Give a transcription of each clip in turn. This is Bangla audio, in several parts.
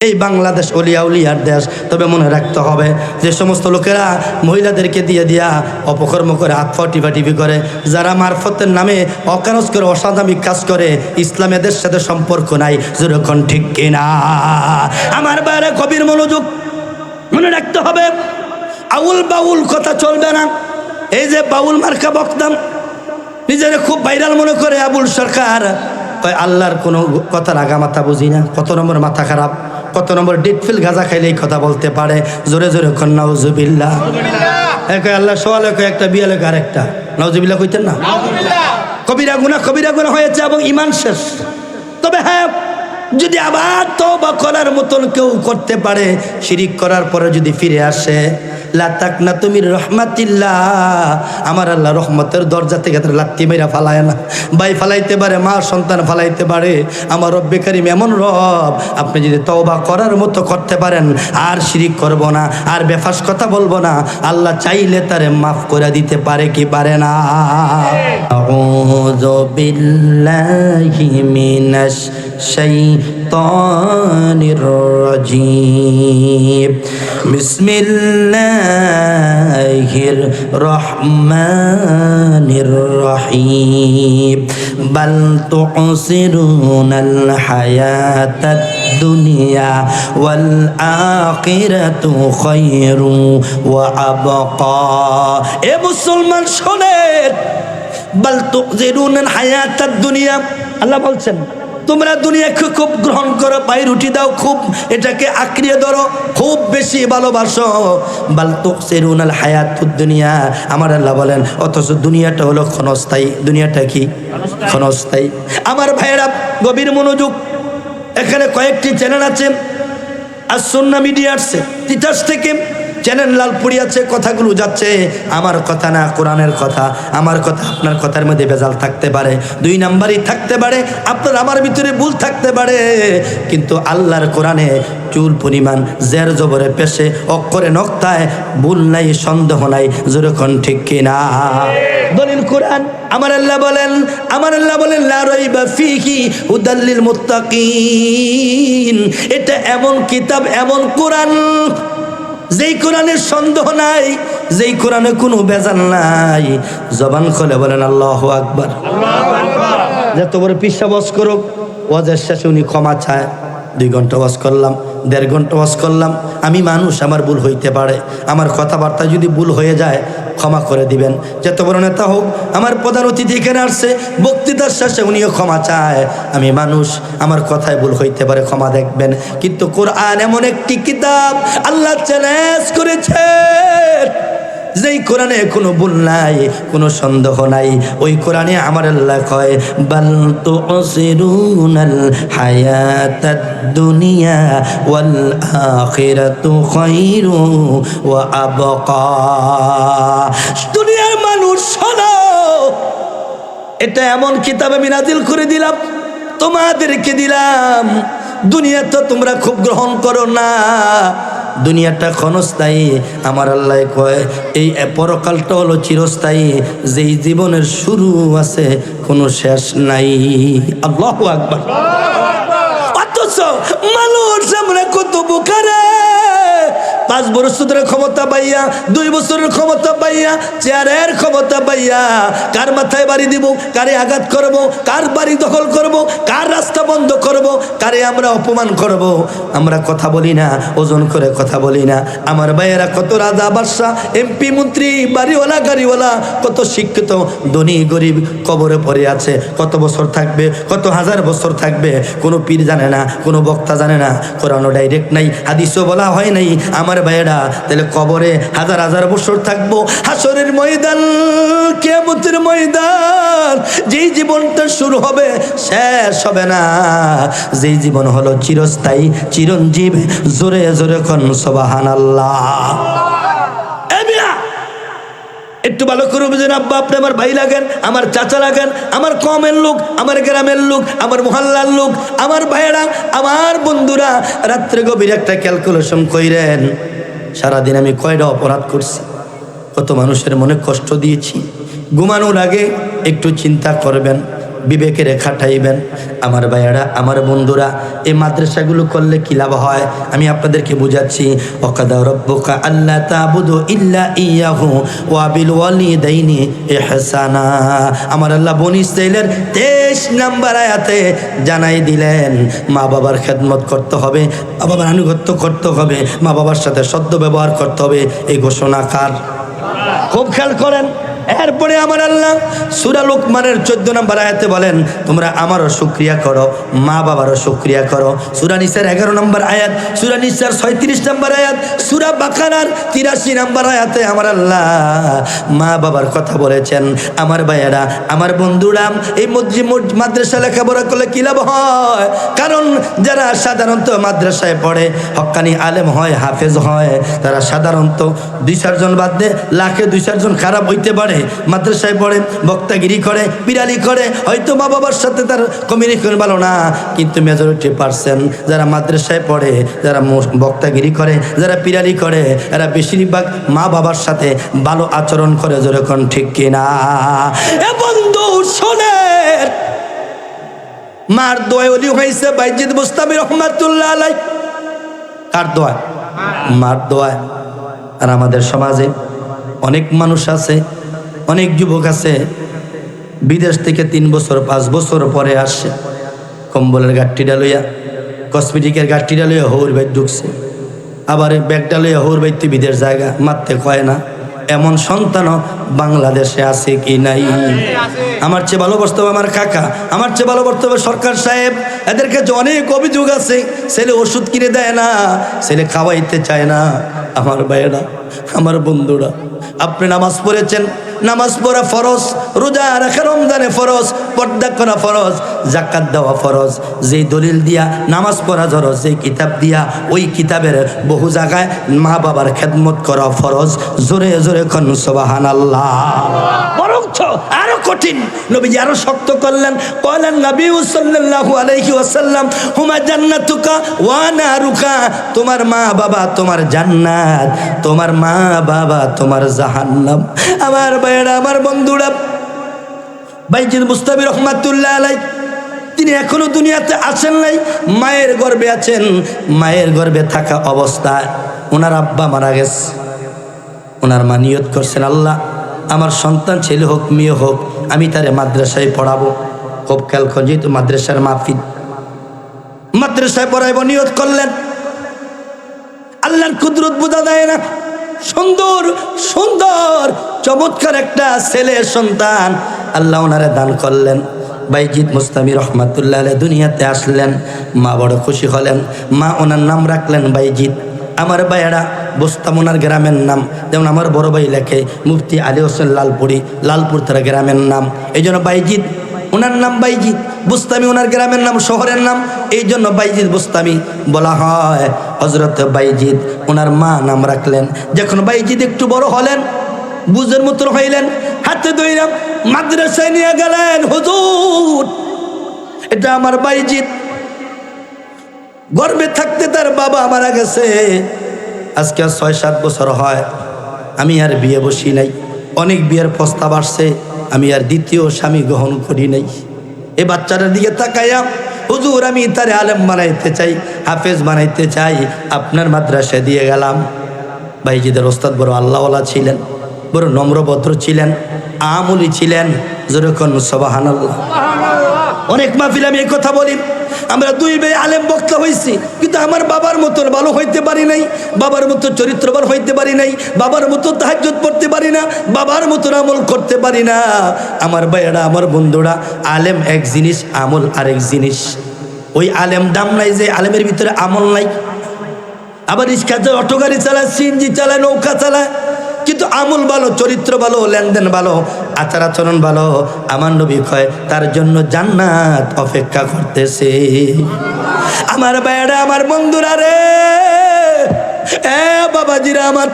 এই বাংলাদেশ অলিয়া উলিয়ার দেশ। তবে মনে রাখতে হবে যে সমস্ত লোকেরা মহিলাদেরকে দিয়ে দিয়া অপকর্ম করে, হাত টিপি করে, যারা মারফতের নামে অকারজ করে, অসাধামিক কাজ করে, ইসলাম এদের সাথে সম্পর্ক নাই। যেরকম ঠিক কিনা? আমার বাইরে কবির মনোযোগ, মনে রাখতে হবে আউল বাউল কথা চলবে না। এই যে বাউল মার্কা বক্তাম, নিজেরা খুব ভাইরাল মনে করে আবুল সরকার, আল্লাহর কোনো কথার আগা মাথা বুঝি না। কত নম্বর মাথা খারাপ, কত নম্বর ডিটফিল গাঁজা খাইলে এই কথা বলতে পারে। জোরে জোরে কন নাউজুবিল্লাহ। আল্লাহ সোয়াল একটা বিয়ে লেখা আরেকটা নাউজুবিল্লাহ কইতেন না? কবিরা গুনাহ হয়েছে এবং ইমান শেষ। তবে হ্যাঁ, যদি আবার তওবা করার মতন কেউ করতে পারে, শিরিক করার পরে যদি ফিরে আসে, লা তাকনাতু মির রাহমাতিল্লাহ, আমার আল্লাহ রহমতের দরজা থেকে লাত্তি মেরা ফালায় না। ভাই ফালাইতে পারে, মা সন্তান ফালাইতে পারে। আমার রব্বে কারীম এমন রব, আপনি যদি তওবা করার মতো করতে পারেন, আর শিরিক করব না, আর বেফাস কথা বলবো না, আল্লাহ চাইলে তারে মাফ করে দিতে পারে কি পারে না? আউযু বিল্লাহি মিনাশ শাইতানির রাজীম। বিসমিল্লাহির রহমানির রহিম। বাল তুসিরুনাল হায়াতাদ দুনিয়া ওয়াল আখিরাতু খায়রু ওয়া আবকা। এ মুসলমান শোনেন, বাল তুসিরুনাল হায়াতাদ দুনিয়া, আল্লাহ বলছেন তোমরা দুনিয়াকে খুব গ্রহণ করো, পাই রুটি দাও, খুব এটাকে আঁকড়িয়ে ধরো, খুব বেশি ভালোবাসো। বাল তুসিরুনাল হায়াতুদ দুনিয়া, আমার আল্লাহ বলেন, অথচ দুনিয়াটা হলো ক্ষণস্থায়ী। দুনিয়াটা কি? ক্ষণস্থায়ী। আমার ভাইয়েরা গভীর মনোযোগ, এখানে কয়েকটি চ্যানেল আছে, আর সুন্নাহ মিডিয়া আসছে, তিতাস থেকে চ্যানেল লালপুরি আছে, কথাগুলো যাচ্ছে আমার কথা না, কোরআনের কথা। আমার কথা আপনার কথার মধ্যে ভেজাল থাকতে পারে, দুই নাম্বারই থাকতে পারে, আপনার আমার ভিতরে ভুল থাকতে পারে, কিন্তু আল্লাহর কোরআনে চুল পরিমাণ জের জবরে পেশে অক্ষরে নক্তায় ভুল নাই, সন্দেহ নাই। যেরকম ঠিক কিনা? দলিল কোরআন। আমার আল্লাহ বলেন লা রাইবা ফীহি হুদাল লিল মুত্তাকিন। এটা এমন কিতাব, এমন কোরআন, যেই কোরআনের সন্দেহ নাই, যেই কোরআনে কোনো বেজাল নাই। জবান খুলে বলেন আল্লাহু আকবার। যত বড় পিসা বস করুক, ওয়াজের শেষে উনি ক্ষমা চায়। 2 ঘন্টা ওয়াজ করলাম, 1.5 ঘন্টা ওয়াজ করলাম, আমি মানুষ, আমার ভুল হইতে পারে, আমার কথাবার্তা যদি ভুল হয়ে যায় ক্ষমা করে দিবেন। যত বড় নেতা হোক, আমার প্রধান অতিথি এখানে আসছে, বক্তৃতার শেষে উনিও ক্ষমা চায়, আমি মানুষ, আমার কথায় ভুল হইতে পারে, ক্ষমা দেখবেন। কিন্তু কোরআন এমন একটি কিতাব, আল্লাহ চ্যালেঞ্জ করেছে, যেই কোরআনে কোনো ভুল নাই, কোনো সন্দেহ নাই। ওই কোরআনে আমার আল্লাহ কয়, বাল তুসিরুনাল হায়াতাদ দুনিয়া ওয়াল আখিরাতু খায়রু ওয়া আবকা। দুনিয়ার মানুষ শোনো, এটা এমন কিতাব আমি নাজিল করে দিলাম, তোমাদেরকে দিলাম। দুনিয়া তো তোমরা খুব গ্রহণ করো না, দুনিয়াটা ক্ষণস্থায়ী। আমার আল্লাহ কয়, এই পরকালটা হলো চিরস্থায়ী, যেই জীবনের শুরু আছে কোনো শেষ নাই। আল্লাহু আকবার। অথচ মানুষ আমরা কত বোকারে, 5 বছরের ক্ষমতা পাইয়া, 2 বছরের ক্ষমতা পাইয়া, চেয়ারের ক্ষমতা পাইয়া, কার মাথায় বাড়ি দিব, কারে আঘাত করব, কার বাড়ি দখল করব, কার রাস্তা বন্ধ করব, কারে আমরা অপমান করব, আমরা কথা বলি না, ওজন করে কথা বলি না। আমার ভাইয়েরা কত রাজা বাদশাহ, এমপি মন্ত্রী, বাড়িওয়ালা গাড়িওয়ালা, কত শিক্ষিত ধনী গরিব কবরে পড়ে আছে। কত বছর থাকবে, কত হাজার বছর থাকবে, কোনো পীর জানে না, কোনো বক্তা জানে না, কোরআনও ডাইরেক্ট নাই, হাদিসও বলা হয় নাই। আমার ভাইয়েরা, তাহলে কবরে হাজার হাজার বছর থাকবো, হাসরের ময়দান, কিয়ামতের ময়দান, যেই জীবনটা শুরু হবে শেষ হবে না, যেই জীবন হলো চিরস্থায়ী, চিরঞ্জীব। জোরে জোরে কোন সুবহানাল্লাহ। একটু ভালো করে বুঝেন, আব্বা আপনি আমার ভাই লাগেন, আমার চাচা লাগেন, আমার কমের লোক, আমার গ্রামের লোক, আমার মহল্লার লোক, আমার ভাইয়েরা, আমার বন্ধুরা, রাত্রে গভীর একটা ক্যালকুলেশন কইরেন, সারাদিন আমি কয়টা অপরাধ করছি, কত মানুষের মনে কষ্ট দিয়েছি। ঘুমানোর আগে একটু চিন্তা করবেন, বিবেকের খাটাইবেন। আমার ভাইয়ারা, আমার বন্ধুরা, এই মাদ্রাসাগুলো করলে কি লাভ হয় আমি আপনাদেরকে বুঝাচ্ছি। ওয়াকাদা রাব্বুকা আল্লা তা'বুদু ইল্লা ইয়াহু ওয়া বিল ওয়ালিদাইনি ইহসানা। আমার আল্লাহ বনী ইসরাঈলের 23 নম্বর আয়াতে জানাই দিলেন মা বাবার খেদমত করতে হবে, মা বাবার আনুগত্য করতে হবে, মা বাবার সাথে সদ্য ব্যবহার করতে হবে। এই ঘোষণা কার? খুব খেয়াল করেন। এরপরে আমার আল্লাহ সূরা লুকমানের 14 নম্বর আয়াতে বলেন তোমরা আমারও শুকরিয়া করো, মা বাবারও শুকরিয়া করো। সূরা নিসার 11 নম্বর আয়াত, সূরা নিসার 36 নম্বর আয়াত, সূরা বাকারার 83 নম্বর আয়াতে আমার আল্লাহ মা বাবার কথা বলেছেন। আমার ভাইয়েরা, আমার বন্ধুরা, এই মাদ্রাসা লেখাপড়া করলে কি লাভ হয়? কারণ যারা সাধারণত মাদ্রাসায় পড়ে হক্কানি আলেম হয়, হাফেজ হয়, তারা সাধারণত 2-4 জন বাদ দিয়ে লাখে 2-4 জন খারাপ হইতে পারে। মাদ্রাসায় পড়ে বক্তাগিরি করে, বিড়ালি করে, হয়তো মা বাবার সাথে তার কমিউনিকেশন ভালো না, কিন্তু মেজরিটি পার্সেন্ট যারা মাদ্রাসায় পড়ে, যারা বক্তাগিরি করে, যারা পিড়ালি করে, এরা বেশিরভাগ মা বাবার সাথে ভালো আচরণ করে। যেরকম ঠিক কিনা? এ বন্ধু শোনেন, মার দোয়ায় ওলি হয়েছে বাইজিদ বুস্তামি রহমাতুল্লাহ আলাইহি। কার দোয়া? মার দোয়া। আর আমাদের সমাজে অনেক মানুষ আছে, অনেক যুবক আছে বিদেশ থেকে 3 বছর 5 বছর পরে আসছে, কম্বলের গাঠটিটা লইয়া, কসমেটিকের গাঠটিটা লইয়া হৌর বাইর ঢুকছে, আবার ব্যাগটা লইয়া হৌর বাইতে বিদেশ জায়গা মারতে কয় না। এমন সন্তানও বাংলাদেশে আছে কি নাই? আমার চেয়ে ভালোবাসতে হবে আমার কাকা, আমার চেয়ে ভালোবাসতে হবে সরকার সাহেব। এদের কাছে অনেক অভিযোগ আছে, ছেলে ওষুধ কিনে দেয় না, ছেলে খাওয়াইতে চায় না। আমার ভাইয়েরা, আমার বন্ধুরা, আপনি নামাজ পড়েছেন, নামাজ পড়া ফরজ, রোজা রাখা রমজানে ফরজ, পর্দা করা ফরজ, যাকাত দেওয়া ফরজ। যেই দলিল দিয়া নামাজ পড়া ফরজ, যেই কিতাব দিয়া ওই কিতাবের বহু জায়গায় মা বাবার খেদমত করা ফরজ। জোরে জোরে কোন সুবহানাল্লাহ। বরঞ্চ আরো কঠিন, নবীজি আরো শক্ত করলেন। কলেন নবী সাল্লাল্লাহু আলাইহি ওয়াসাল্লাম হুমা জান্নাতুকা ওয়া নারুকা। তোমার মা বাবা তোমার জান্নাত, তোমার মা বাবা তোমার জাহান্নাম। আমার ভাইয়েরা, আমার বন্ধুরা, বাইজিদ বুস্তামি রহমাতুল্লাহ আলাইহি তিনি এখনো দুনিয়াতে আসেন নাই, মায়ের গর্ভে আছেন। মায়ের গর্ভে থাকা অবস্থায় ওনার আব্বা মারা গেছে। ওনার মা নিয়ত করছেন, আল্লাহ আমার সন্তান ছেলে হোক মেয়ে হোক আমি তারে মাদ্রাসায় পড়াবো। খুব খেয়াল করেন, যেহেতু মাদ্রাসার মাহফিল, মাদ্রাসায় পড়াইব নিয়ত করলেন। আল্লাহর কুদরত বোঝা যায় না। সুন্দর সুন্দর চমৎকার একটা ছেলে সন্তান আল্লাহ ওনারে দান করলেন। বাইজিদ বুস্তামি রহমাতুল্লাহ আলাইহি দুনিয়াতে আসলেন, মা বড় খুশি হলেন। মা ওনার নাম রাখলেন বাইজিদ। আমার ভাইয়েরা, বুস্তাম ওনার গ্রামের নাম, যেমন আমার বড় ভাই লেখে মুফতি আলী হোসেন লালপুরি, লালপুর তার গ্রামের নাম, এই জন্য বাইজিদ ওনার নাম বাইজিদ। বুস্তামি ওনার গ্রামের নাম, শহরের নাম, এই জন্য বাইজিদ বুস্তামি বলা হয়। হযরত বাইজিদ ওনার মা নাম রাখলেন। যখন বাইজিদ একটু বড় হলেন, বুঝের মতন হইলেন, হাতে ধইরাম মাদ্রাসায় নিয়ে গেলেন। হুজুর, এটা আমার বাইজিদ, গর্ভে থাকতে তার বাবা মারা গেছে। আজকে 6-7 বছর হয়, আমি আর বিয়ে বসি নাই। অনেক বিয়ের প্রস্তাব আসছে, আমি আর দ্বিতীয় স্বামী গ্রহণ করি নাই। এই বাচ্চাটার দিকে তাকাইয়া, হুজুর আমি তারে আলেম বানাইতে চাই, হাফেজ বানাইতে চাই, আপনার মাদ্রাসায় দিয়ে গেলাম। বাইজিদের ওস্তাদ বড় আল্লাহওয়ালা ছিলেন, বড় নম্রভদ্র ছিলেন, আমলি ছিলেন। যেরকম সুবহানাল্লাহ। অনেক মাহফিলে আমি এই কথা বলি, আমরা 2 ভাই আলেম বক্তা হয়েছি, কিন্তু আমার বাবার মতন ভালো হইতে পারি নাই, বাবার মতো চরিত্রবান হইতে পারি নাই, বাবার মতো তাহাজ্জুদ পড়তে পারি না, বাবার মতন আমল করতে পারি না। আমার ভাইয়েরা, আমার বন্ধুরা, আলেম এক জিনিস, আমল আরেক জিনিস। ওই আলেম দাম নাই যে আলেমের ভিতরে আমল নাই। আবার রিক্সা চালায়, অটো গাড়ি চালায়, সিএনজি চালায়, নৌকা চালায়, কিন্তু আমল ভালো, চরিত্র ভালো, লেনদেন ভালো, আচার আচরণ ভালো। আমার নবী কয় তার জন্য জান্নাত অপেক্ষা করতেছে। আমার ভাইয়েরা, আমার বন্ধুরা রে, এ বাবাজিরা আমার,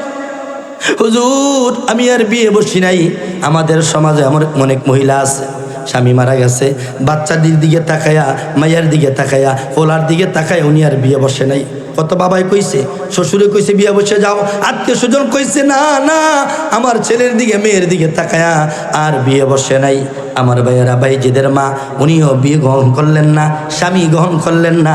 হুজুর আমি আর বিয়ে বসি নাই। আমাদের সমাজে আমার অনেক মহিলা আছে, স্বামী মারা গেছে, বাচ্চাদের দিকে তাকায়া, মায়ের দিকে তাকায়া, ফোলার দিকে তাকায় উনি আর বিয়ে বসে নাই। কত বাবাই কইছে, শ্বশুরে কইছে বিয়া বসে যাও, আত্মীয় স্বজন কইছে না না, আমার ছেলের দিকে মেয়ের দিকে তাকায়া আর বিয়ে বসে নাই। আমার ভাইয়েরা, ভাইজিদের মা উনিও বিয়ে গ্রহণ করলেন না, স্বামী গ্রহণ করলেন না।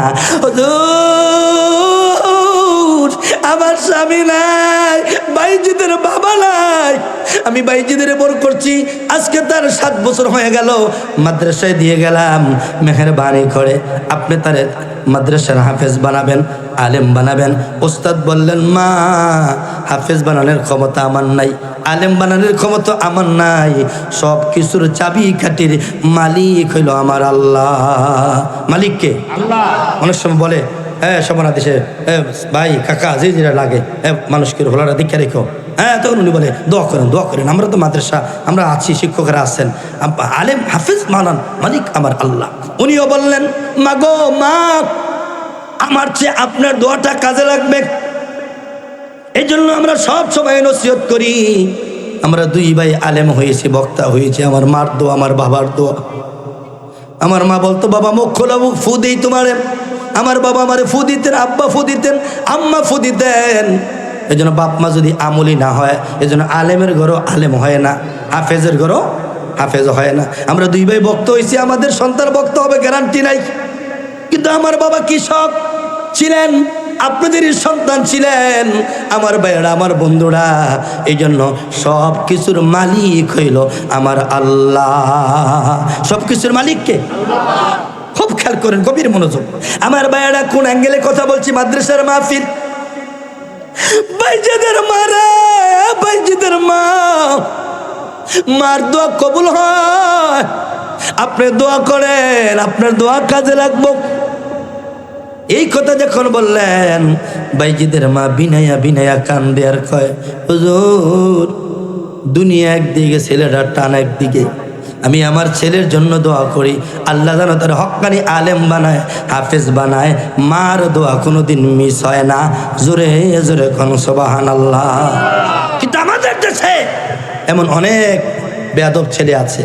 আমার স্বামী নাই, ভাইজিদের বাবা নাই, আমি ভাইজিদের বড় করছি, আজকে তার 7 বছর হয়ে গেল, মাদ্রাসায় দিয়ে গেলাম, মেহেরবানি করে আপনি তার মাদ্রাসার হাফেজ বানাবেন, আলেম বানাবেন। ওস্তাদ বললেন, মা হাফেজ বানানোর ক্ষমতা আমার নাই, আলেম বানানোর ক্ষমতা আমার নাই, সব কিছুর চাবি কাঠির মালিক হইল আমার আল্লাহ। মালিককে আল্লাহ। অনেক সময় বলে, হ্যাঁ সমানা দেশে ভাই কাকা যে যেটা লাগে মানুষকে হোলারা দীক্ষা রেখো, হ্যাঁ তখন উনি বলে দোয়া করেন, আমরা তো মাদ্রাসা আমরা আছি, শিক্ষকরা আছেন, আলেম হাফিজ মানান, মালিক আমার আল্লাহ। উনিও বললেন, মা গো মা, আমার চেয়ে আপনার দোয়াটা কাজে লাগবে, এই জন্য আমরা সব সময় নসিহত করি। আমরা 2 ভাই আলেম হয়েছি, বক্তা হয়েছি, আমার মার দোয়া, আমার বাবার দোয়া। আমার মা বলতো, বাবা মুখ খোলা, মুখ ফু দিই তোমারে। আমার বাবা আমারে ফু দিতেন, আব্বা ফু দিতেন, আম্মা ফু দিতেন। এই জন্য বাপ মা যদি আমলি না হয়, এই জন্য আলেমের ঘরও আলেম হয় না, হাফেজের ঘরও হাফেজ হয় না। আমরা 2 ভাই বক্তা হয়েছি, আমাদের সন্তান বক্তা হবে গ্যারান্টি নাই, কিন্তু আমার বাবা কৃষক ছিলেন, আপনাদেরই সন্তান ছিলেন আমার ভাইয়েরা, আমার বন্ধুরা। এই জন্য সব কিছুর মালিক হইল আমার আল্লাহ। সব কিছুর মালিককে আল্লাহ। খুব খেয়াল করেন, গভীর মনোযোগ। আমার ভাইয়েরা, কোন অ্যাঙ্গেলে কথা বলছি? মাদ্রাসার মাহফিল। ভাইজিদের মারা, ভাইজিদের মা, মার দোয়া কবুল হয়, আপনি দোয়া করেন, আপনার দোয়া কাজে লাগবো। এই কথা যখন বললেন, ভাইজিদের মা বিনায়া বিনায়া কান্দে আর কয়, হুজুর দুনিয়া একদিকে, ছেলেটা টান একদিকে, আমি আমার ছেলের জন্য দোয়া করি, আল্লাহ যেন তার হক্কানি আলেম বানায়, হাফেজ বানায়, মার দোয়া কোনোদিন মিস হয় না। জোরে জোরে কোন সুবহানাল্লাহ। কিন্তু আমাদের দেশে এমন অনেক বেয়াদব ছেলে আছে,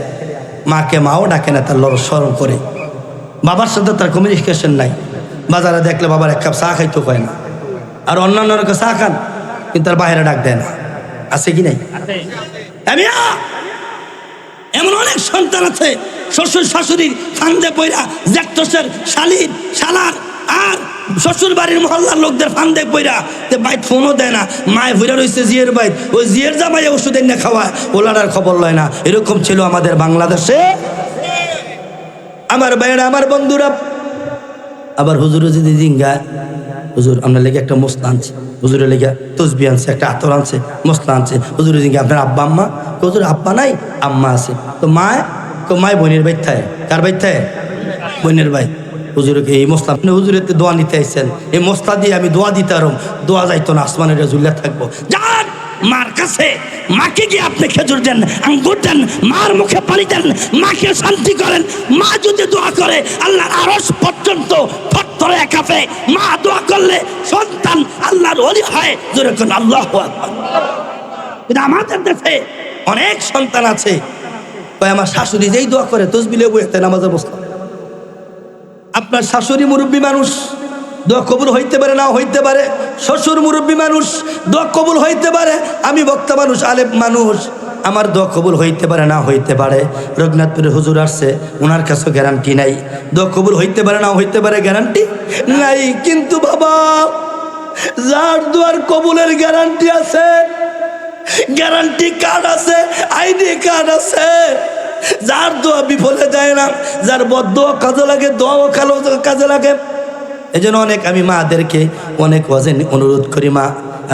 মাকে মাও ডাকে না, তার শরম করে, বাবার সাথে তার কমিউনিকেশন নাই, বাজারে দেখলে বাবার 1 কাপ চা খাইতে হয় না, আর অন্যান্যর চা খান কিন্তু তার বাইরে ডাক দেয় না। আছে কি নাই? এমন অনেক সন্তান আছে, শ্বশুর শাশুড়ির ফান্দে পইরা, জ্যাঠশের শালির শালার আর শ্বশুর বাড়ির মহল্লার লোকদের ফান্দে পইরা, বাইত ফোনও দেয় না, মায় ভইরা রয়েছে জিয়ের বাইত, ওই জিয়ের জামাই ওষুধ এনে খাওয়ায়, ওলার আর খবর লয় না। এরকম ছিল আমাদের বাংলাদেশে। আমার ভাইয়েরা, আমার বন্ধুরা, আবার হুজুরে যদি জিঙ্গায়, হুজুর আপনার লেগে একটা মশলা আনছে, হুজুরের লেগে তসবি আনছে, একটা আতর আনছে, মশলা আনছে, হুজুরে জিঙ্গা আপনার আব্বা আম্মা? হুজুর আব্বা নাই, আম্মা আছে। তো মায়? মায় বোনের বাইর থাকে। কার বাইর থাকে? বোনের ভাই। হুজুরকে এই মশলা, আপনি হুজুরের দোয়া নিতে আসছেন, এই মশলা দিয়ে আমি দোয়া দিতে আরম, দোয়া যাইতো না, আসমানের ঝুলিয়া থাকবো। যান মার কাছে, মাকে গিয়ে আপনি খেজুর দেন, আঙ্গুর দেন, মার মুখে পানি দেন, মাকে শান্তি করেন। মা যদি দোয়া করে, আল্লাহর আরশ পর্যন্ত থরথরে কাঁপে। মা দোয়া করলে সন্তান আল্লাহর ওলি হয়। জোরে কোন আল্লাহু আকবার। কিন্তু আমাদের দেশে অনেক সন্তান আছে, আমার শাশুড়ি যেই দোয়া করে তসবিলে বইতে নামাজে বসলাম। আপনার শাশুড়ি মুরব্বী মানুষ, দোয়া কবুল হইতে পারে, না হইতে পারে। শ্বশুর মুরব্বী মানুষ, দোয়া কবুল হইতে পারে। আমি বক্তা মানুষ, আলেম মানুষ, আমার দোয়া কবুল হইতে পারে, না হইতে পারে। রঘুনাথপুরে হুজুর আসছে, ওনার কাছে গ্যারান্টি নাই, দোয়া কবুল হইতে পারে, না হইতে পারে, গ্যারান্টি নাই। কিন্তু বাবা, যার দোয়ার কবুলের গ্যারান্টি আছে, গ্যারান্টি কার্ড আছে, আইডি কার্ড আছে, যার দোয়া বিফলে যায় না, যার বদদোয়া কাজে লাগে, দোয়াও কাজে লাগে। এই জন্য অনেক আমি মাদেরকে অনেক ওয়াজেন অনুরোধ করি, মা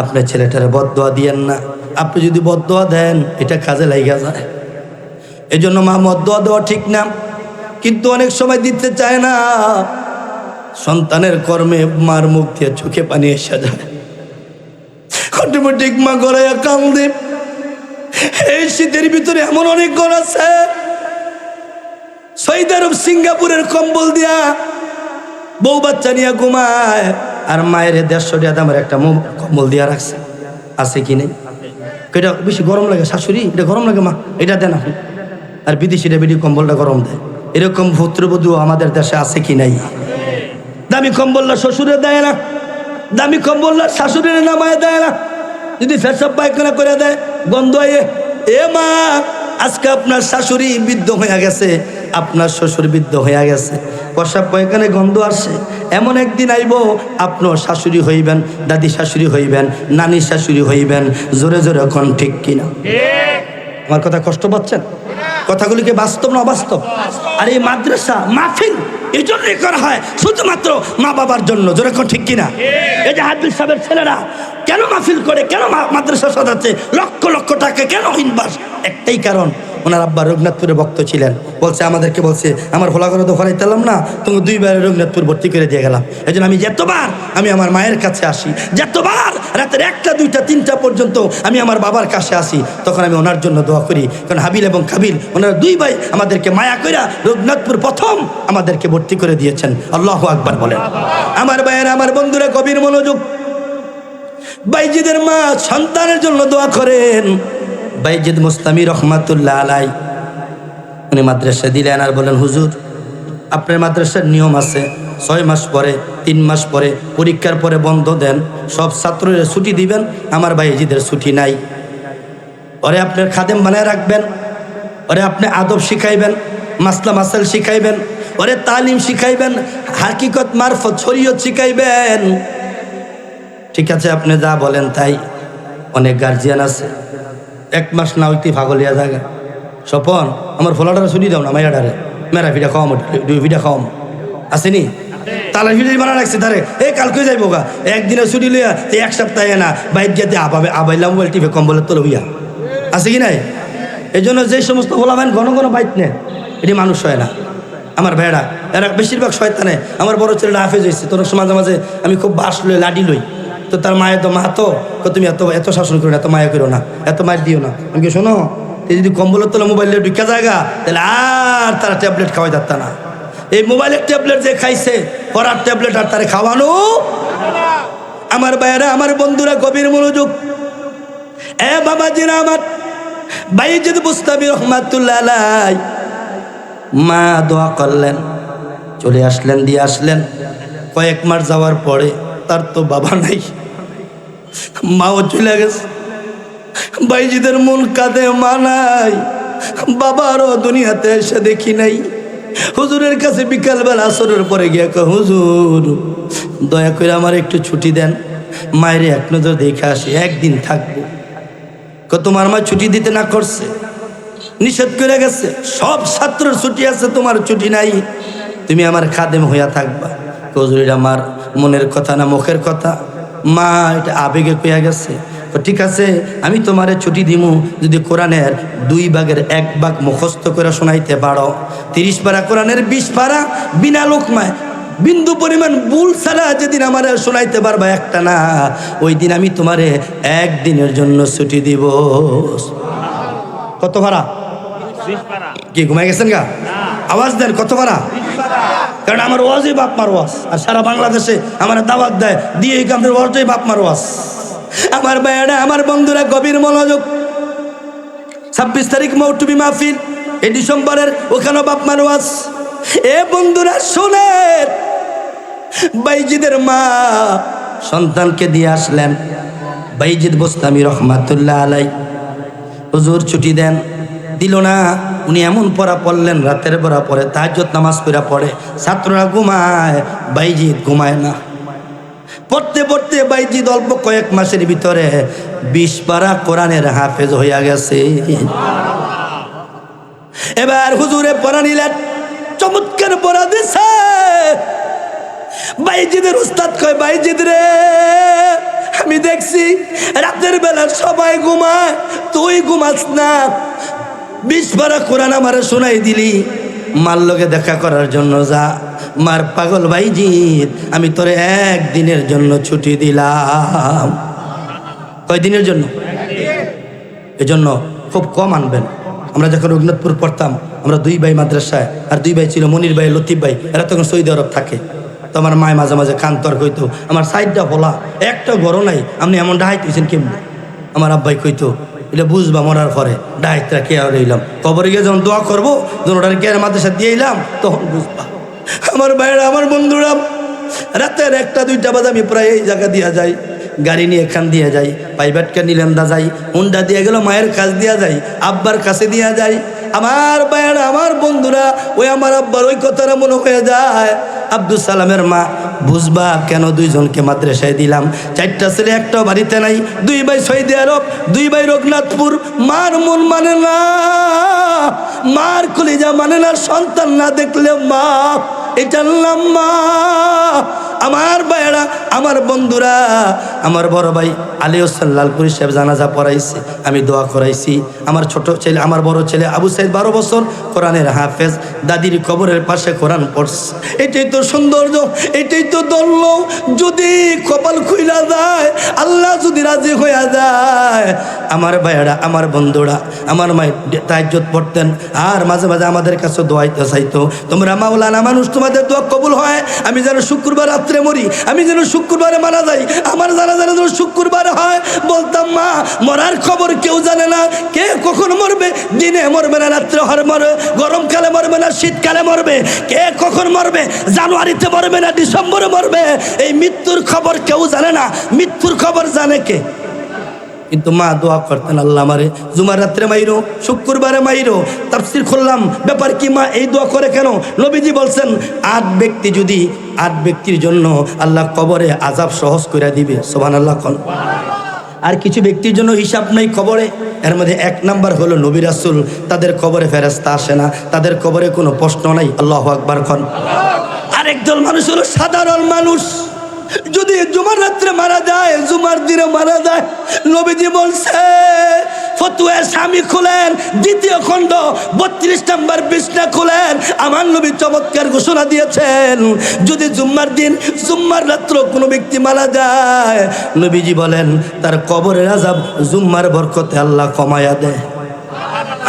আপনার ছেলেটারে বদদোয়া দিয়েন না, আপনি যদি বদদোয়া দেন এটা কাজে লাগিয়া যায়। এই জন্য মা বদদোয়া দেওয়া ঠিক না, কিন্তু অনেক সময় দিতে চায় না। সন্তানের কর্মে মার মুখ দিয়ে চোখে পানি এসে যায়, অটোমেটিক মা গড়াইয়া কান্দে। এই শীতের ভিতরে এমন অনেক ঘর আছে, সৌদি আরব সিঙ্গাপুরের কম্বল দিয়া বউ বাচ্চা নিয়ে ঘুমায়, আর মায়ের 150 টাকা দামের একটা কম্বল দিয়া রাখছে। আছে কি নেই? এটা বেশি গরম লাগে, শাশুড়ি এটা গরম লাগে, মা এটা দেন আপনি। আর বিদেশিরা বেশি কম্বলটা গরম দেয়। এরকম পুত্রবধূ আমাদের দেশে আছে কি নাই? দামি কম্বলটা শ্বশুরে দেয় না, দামি কম্বল শাশুড়ির নামায় দেয় না, যদি পেশাব পায়খানা করে দেয় গন্ধ এ মা, আজকে আপনার শাশুড়ি বৃদ্ধ হয়ে গেছে, আপনার শ্বশুর বৃদ্ধ হয়ে গেছে, পেশাব পায়খানে গন্ধ আসে, এমন একদিন আইব আপনার শাশুড়ি হইবেন, দাদি শাশুড়ি হইবেন, নানি শাশুড়ি হইবেন। জোরে জোরে এখন ঠিক কিনা? আমার কথা কষ্ট পাচ্ছেন? কথাগুলিকে বাস্তব না অবাস্তব? আর এই মাদ্রাসা মাহফিল এই জন্যই করা হয় শুধুমাত্র মা বাবার জন্য। জোরে এখন ঠিক কিনা? এই যে হাদিস সাহেবের ছেলেরা কেন মাহফিল করে, কেন মাদ্রাসা সাজাচ্ছে, লক্ষ লক্ষ টাকা কেন ইনভেস্ট? একটাই কারণ, ওনার আব্বা রঘুনাথপুরে ভক্ত ছিলেন, বলছে আমাদেরকে বলছে আমার ভোলা করে তো ফলাইতাম না, তুমি দুইবার রঘুনাথপুর ভর্তি করে দিয়ে গেলাম। এই জন্য আমি যতবার আমি আমার মায়ের কাছে আসি, যতবার রাতের 1টা 2টা 3টা পর্যন্ত আমি আমার বাবার কাছে আসি, তখন আমি ওনার জন্য দোয়া করি। কারণ হাবিল এবং কাবিল ওনারা 2 ভাই আমাদেরকে মায়া কইরা রঘুনাথপুর প্রথম আমাদেরকে ভর্তি করে দিয়েছেন। আল্লাহু আকবার বলেন। আমার ভাইয়েরা, আমার বন্ধুরা, কবির মনোযোগ। বাইজিদের মা সন্তানের জন্য দোয়া করেন। বাইজিদ মুস্তামি রহমাতুল্লাহ আলাই উনি মাদ্রাসা দিলেন আর বলেন, হুজুর আপনার মাদ্রাসার নিয়ম আছে 6 মাস পরে 3 মাস পরে পরীক্ষার পরে বন্ধ দেন, সব ছাত্রদের ছুটি দিবেন, আমার বাইজিদের ছুটি নাই। ওরে আপনার খাদেম বানায় রাখবেন, ওরে আপনি আদব শিখাইবেন, মাসলা মাসাল শিখাইবেন, ওরে তালিম শিখাইবেন, হাকিকত মারফত শরীয়ত শিখাইবেন। ঠিক আছে, আপনি যা বলেন তাই। অনেক গার্জিয়ান আছে 1 মাস না হইতে ভাগলিয়া জায়গা, স্বপন আমার ফোলাটারে ছুটি দাও না, মাইয়াডারে মেরা ফিটা খাওয়াম, 2 ফিটা খাওয়াম, আসেনি তালার ফিটি বানা রাখছে তারে, কালকে যাইব গা, একদিনে ছুটি লইয়া 1 সপ্তাহে না বাইর যেতে আবাইলাম মোবাইল টিভি কম্বলের তোলে হইয়া, আছে কি নাই? এই জন্য যে সমস্ত বলাবেন ঘন ঘন বাইক নেন, এটি মানুষ হয় না। আমার ভাইয়েরা এরা বেশিরভাগ শয়তানে। আমার বড় ছেলেটা হাফেজ হয়েছে, তোর মাঝে মাঝে আমি খুব বাস লই লাডি লই, তো তার মায়ের তো মা তো তুমি এত শাসন করো না, এত মায়া করো না, এত মায়ের দিও না। আমি শোনো, যদি কম্বলের তোলা মোবাইলে ঢুকা জায়গা, তাহলে আর তারা ট্যাবলেট খাওয়াই যাত না। এই মোবাইলের ট্যাবলেট যে খাইছে, পড়ার ট্যাবলেট আর তারা খাওয়ানো। আমার ভাইয়েরা, আমার বন্ধুরা, গভীর মনোযোগ। বাবাজিরা আমার, বাইজিদ মুস্তামি রহমাতুল্লাহ আলাই মা দোয়া করলেন, চলে আসলেন, দিয়ে আসলেন। কয়েক মাস যাওয়ার পরে তার তো বাবা নাই, মাও চলে গেছে। বাইজিদের মন কাঁদে, মা নাই, বাবারও দুনিয়াতে এসে দেখি নাই। হুজুরের কাছে বিকালবেলা আসরের পরে গিয়ে কয়, হুজুর দয়া করে আমার একটু ছুটি দেন, মায়ের 1 নজর দেখে আসি, 1 দিন থাকবো। তোমার মা ছুটি দিতে না করছে, নিষেধ করে গেছে, সব ছাত্রের ছুটি আছে, তোমার ছুটি নাই, তুমি আমার খাদেম হইয়া থাকবা। হুজুর আমার মনের কথা না মুখের কথা, মা এটা আবেগে কইয়া গেছে। ঠিক আছে, আমি তোমারে ছুটি দিমু যদি কোরআনের 2 ভাগের 1 ভাগ মুখস্থ করে শোনাইতে পারো। 30 পারা কোরআনের 20 পারা বিনা লোকমায় বিন্দু পরিমাণ ভুল ছাড়া যেদিন আমার শোনাইতে পারবা, একটা না, ওই দিন আমি তোমারে 1 দিনের জন্য ছুটি দিব। কত ভাড়া? কি ঘুমাই গেছেন গা? আওয়াজ দেন, কত ভাড়া? কারণ আমার ওয়াজই বাপ মার ওয়াজ, আর সারা বাংলাদেশে আমার দাওয়াত দেয় দিয়ে এই কামদের ওয়াজটাই বাপ মার ওয়াজ। আমার ভাইয়েরা, আমার বন্ধুরা, গভীর মনোযোগ। 26 তারিখ মৌটুবি মাহফিল, এই ডিসেম্বরের, ওখানেও বাপ মার ওয়াজ। বন্ধুরা শোনেন, বাইজিদের মা সন্তানকে দিয়ে আসলেন। বাইজিদ মুস্তামি রহমাতুল্লাহ আলাই, হুজুর ছুটি দেন, দিল না। উনি এমন পড়া পড়লেন, রাতের পড়া পড়ে, তাহাজ্জুদ নামাজ পড়া পড়ে, ছাত্ররা ঘুমায়, বাইজিদ ঘুমায় না। পড়তে পড়তে বাইজিদ অল্প কয়েক মাসের ভিতরে 20 পারা কোরআনের হাফেজ হইয়া গেছে। এবার হুজুরে পড়া নিলেন, চমৎকার পড়া দিছে। বাইজিদের উস্তাদ কয়, বাইজিদ রে, আমি দেখছি রাতের বেলা সবাই ঘুমায়, তুই ঘুমাস না, 20 পারা কোরআন আমারে শোনাই দিলি, মার লগে দেখা করার জন্য যা। মার পাগল বাইজিদ, আমি তোরে 1 দিনের জন্য ছুটি দিলাম। কয় দিনের জন্য? এজন্য খুব কম আনবেন। আমরা যখন রঘুনাথপুর পড়তাম, আমরা 2 ভাই মাদ্রাসায়, আর 2 ভাই ছিল মনির ভাই, লতিফ ভাই, এরা তখন সৌদি আরব থাকে। তো আমার মায় মাঝে মাঝে কান্তর কইতো, আমার সাইডটা বলা একটা গরো নাই, আপনি এমন ডাহাইতেছেন কেমনি? আমার আব্বাই কইতো, এটা বুঝবা মরার পরে, ডাহাইতটা কে আর রইলাম, কবরে গিয়ে যখন দোয়া করবো, যখন ওটার কে মাদ্রাসা দিয়ে এলাম, তখন বুঝবা। আমার ভাইয়েরা, আমার বন্ধুরা, রাতের 1টা 2টা বাজে আমি প্রায় এই জায়গা দিয়া যাই, গাড়ি নিয়ে এখান দিয়ে যাই, প্রাইভেটকে নিলেন দা যাই, হুন্ডা দিয়ে গেল মায়ের কাছ দিয়া যাই, আব্বার কাছে দিয়া যাই। আমার ভাইয়েরা, আমার বন্ধুরা, ওই আমার আব্বার ওই কথাটা মনে হয়ে যায়। আব্দুল সালামের মা, বুঝবা কেন 2জনকে মাদ্রাসায় দিলাম? 4টা ছেলে, একটাও বাড়িতে নাই, 2 ভাই সৌদি আরব, 2 ভাই রঘুনাথপুর। মার মন মানে না, মার কলিজা মানে না, সন্তান না দেখলে মা এটার নাম মা। আমার ভাইয়েরা, আমার বন্ধুরা, আমার বড় ভাই আলিউসাল লালপুরি সাহেব জানাজা পড়াইছে, আমি দোয়া করাইছি। আমার ছোট ছেলে, আমার বড় ছেলে আবু সাইদ 12 বছর কোরআনের হাফেজ, দাদির কবরের পাশে কোরআন পড়ছে। এটাই তো সৌন্দর্য, এটাই তো দল্য। যদি কপাল খুইলা যায়, আল্লাহ যদি রাজি হইয়া যায়, আমার ভাইয়েরা, আমার বন্ধুরা, আমার মায়ের তাহাজ্জুদ পড়তেন আর মাঝে মাঝে আমাদের কাছে দোয়াইতে চাইতো, তোমরা মাওলানা মানুষ, তোমাদের দোয়া কবুল হয়। আমি যেন শুক্রবার রাত্রে মরি, আমি যেন শুক্রবারে মারা যাই, আমার জানা যেন শুক্রবারে হয়। বলতাম, মা, মরার খবর কেউ জানে না, কে কখন মরবে, দিনে মরবে না রাত্রে হরে মরবে, গরমকালে মরবে না শীতকালে মরবে, কে কখন মরবে, জানুয়ারিতে মরবে না ডিসেম্বরে মরবে, এই মৃত্যুর খবর কেউ জানে না। মৃত্যুর খবর জানে কে? কিন্তু মা দোয়া করতেন, আল্লাহ আমারে জুমার রাত্রে মাইরো, শুক্রবারে মাইরো। তাফসীর খুললাম, ব্যাপার কি মা এই দোয়া করে কেন? নবীজি বলছেন 8 ব্যক্তি, যদি 8 ব্যক্তির জন্য আল্লাহ কবরে আযাব সহজ করে দিবে, সুবহানাল্লাহ কোন। আর কিছু ব্যক্তির জন্য হিসাব নাই কবরে। এর মধ্যে 1 নাম্বার হলো নবী রাসূল, তাদের কবরে ফেরেশতা আসে না, তাদের কবরে কোনো প্রশ্ন নাই, আল্লাহু আকবার কোন। আরেকদল মানুষ হলো সাধারণ মানুষ, যদি জুমার রাত্রে মারা যায়, জুমার দিনে মারা যায়, নবীজি বলছে, ফতুয়া স্বামী খুলেন 2য় খণ্ড 32 নম্বর পৃষ্ঠা খুলেন, আমার নবী চমৎকার ঘোষণা দিয়েছেন, যদি জুম্মার দিন, জুম্মার রাত্র কোনো ব্যক্তি মারা যায়, নবীজি বলেন তার কবরের আযাব জুম্মার বরকতে আল্লাহ কমায়া দেয়।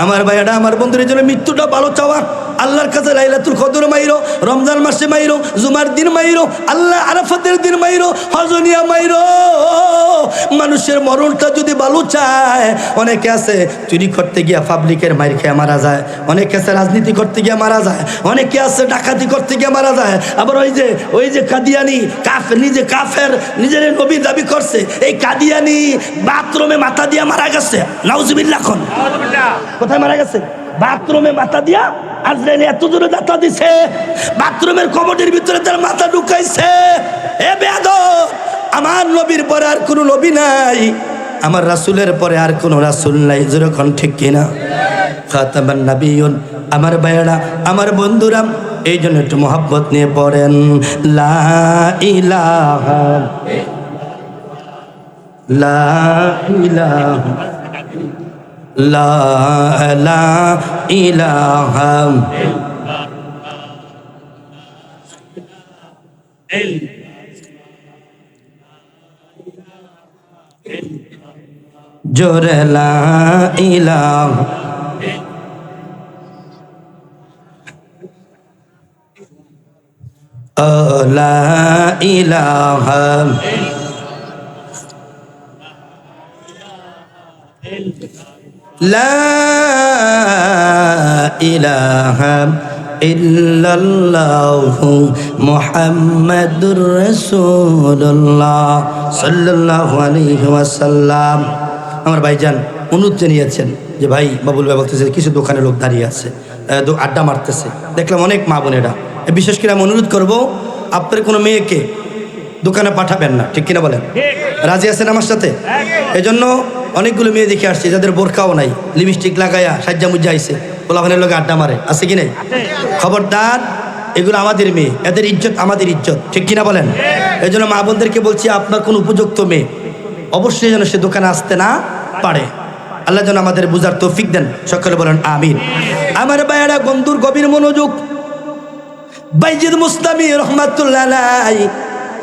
আমার ভাইয়াটা, আমার বন্ধুদের জন্য মৃত্যুটা ভালো চাওয়া, আল্লাহর কাছে লাইলাতুল কদর মাইরো, রমজান মাসে মাইরো, জুমার দিন মাইরো, আল্লাহ আরাফাতের দিন মাইরো, হজনিয়া মাইরো। মানুষের মরণটা যদি ভালো চায়, অনেকে আছে চুরি করতে গিয়া পাবলিকের মাইর খেয়ে মারা যায়, অনেকে আছে রাজনীতি করতে গিয়ে মারা যায়, অনেকে আছে ডাকাতি করতে গিয়ে মারা যায়। আবার ওই যে কাদিয়ানি কাফের, নিজে কাফের, নিজের নবী দাবি করছে, এই কাদিয়ানি বাথরুমে মাথা দিয়া মারা গেছে, নাউজুবিল্লাহ। কোথায় মারা গেছে? বাথরুমে মাথা দিয়া। আজরাইল এত জোরে দাতা দিছে, বাথরুমের কমোডের ভিতরে তার মাথা ঢুকাইছে। এ বেয়াদব, আমার নবীর পরে আর কোনো নবী নাই, আমার রাসূলের পরে আর কোনো রাসূল নাই, যেরকম ঠিক কিনা? খাতামান নাবিয়্যুন। আমার ভাইয়েরা, আমার বন্ধুরা, এই জন্য একটু মহব্বত নিয়ে পড়েন, লা ইলাহা, লা ইলাহা, লা ইলাহা জোরে লা ইলাহা, লা ইলাহা, লা ইলাহা ইল্লাল্লাহু মুহাম্মাদুর রাসূলুল্লাহ সাল্লাল্লাহু আলাইহি ওয়াসাল্লাম। আমার ভাইজান অনুরোধ জানিয়েছেন যে ভাই, বাবুল ভাই বলতেছে কিছু দোকানে লোক দাঁড়িয়ে আছে, আড্ডা মারতেছে, দেখলাম অনেক মা বোনেরা। বিশেষ করে আমি অনুরোধ করবো, আপনার কোনো মেয়েকে দোকানে পাঠাবেন না, ঠিক কিনা বলেন? রাজি আছেন আমার সাথে? এই জন্য অনেকগুলো মেয়ে দেখে আসছে যাদের বোরকাও নাই, লিপস্টিক লাগাইয়া সাজ্জা মুজ্জা আইছে, পোলাপানের লোক আড্ডা মারে, আছে কি নাই? খবরদার, এগুলো আমাদের মেয়ে, এদের ইজ্জত আমাদের ইজ্জত, ঠিক কিনা বলেন? এই জন্য মা বোনদেরকে বলছি, আপনার কোন উপযুক্ত মেয়ে অবশ্যই যেন সে দোকানে আসতে না পারে। আল্লাহ যেন আমাদের বুঝার তৌফিক দেন, সকলে বলেন আমিন। আমার ভাইয়েরা, বন্ধুর গভীর মনোযোগ, বাইজিদ মুস্তামি রহমাতুল্লাহ আলাইহি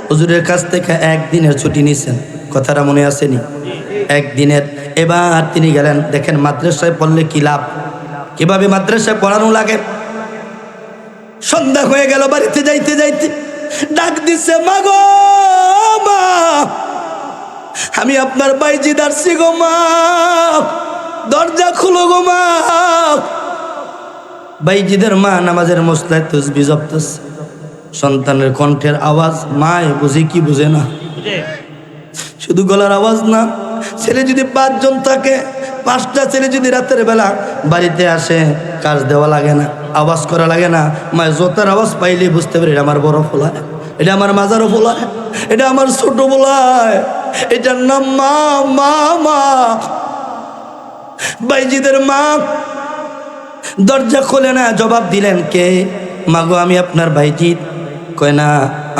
হুজুরের কাছ থেকে 1 দিনের ছুটি নিয়েছেন, কথাটা মনে আসেনি? 1 দিনের। এবার তিনি গেলেন, দেখেন মাদ্রাসায় পড়লে কি লাভ, কিভাবে মাদ্রাসায় পড়ানো লাগে। সন্ধ্যা হয়ে গেল, বাড়িতে যাইতে যাইতে ডাক দিচ্ছে, মা গো মা, আমি আপনার বাইজিদ আসছি গো মা, দরজা খুলো গো মা। বাইজিদের মা নামাজের মসলায় তাসবিহ জপতেছে, সন্তানের কণ্ঠের আওয়াজ মায় বুঝে কি বুঝে না, শুধু গলার আওয়াজ না। ছেলে যদি 5 জন থাকে, 5টা ছেলে যদি রাতের বেলা বাড়িতে আসে, কাজ দেওয়া লাগে না, আওয়াজ করা লাগে না। মায়ের জোতার আওয়াজ পাইলে বুঝতে পারি এটা আমার বড় ফোলায়, এটা আমার মাজারও ফোলায়, এটা আমার ছোট ফোলায়, এটার নাম মা। মা মা বাইজিদের মা দরজা খোলে না, জবাব দিলেন কে? মাগো আমি আপনার বাইজিৎ। কয় না,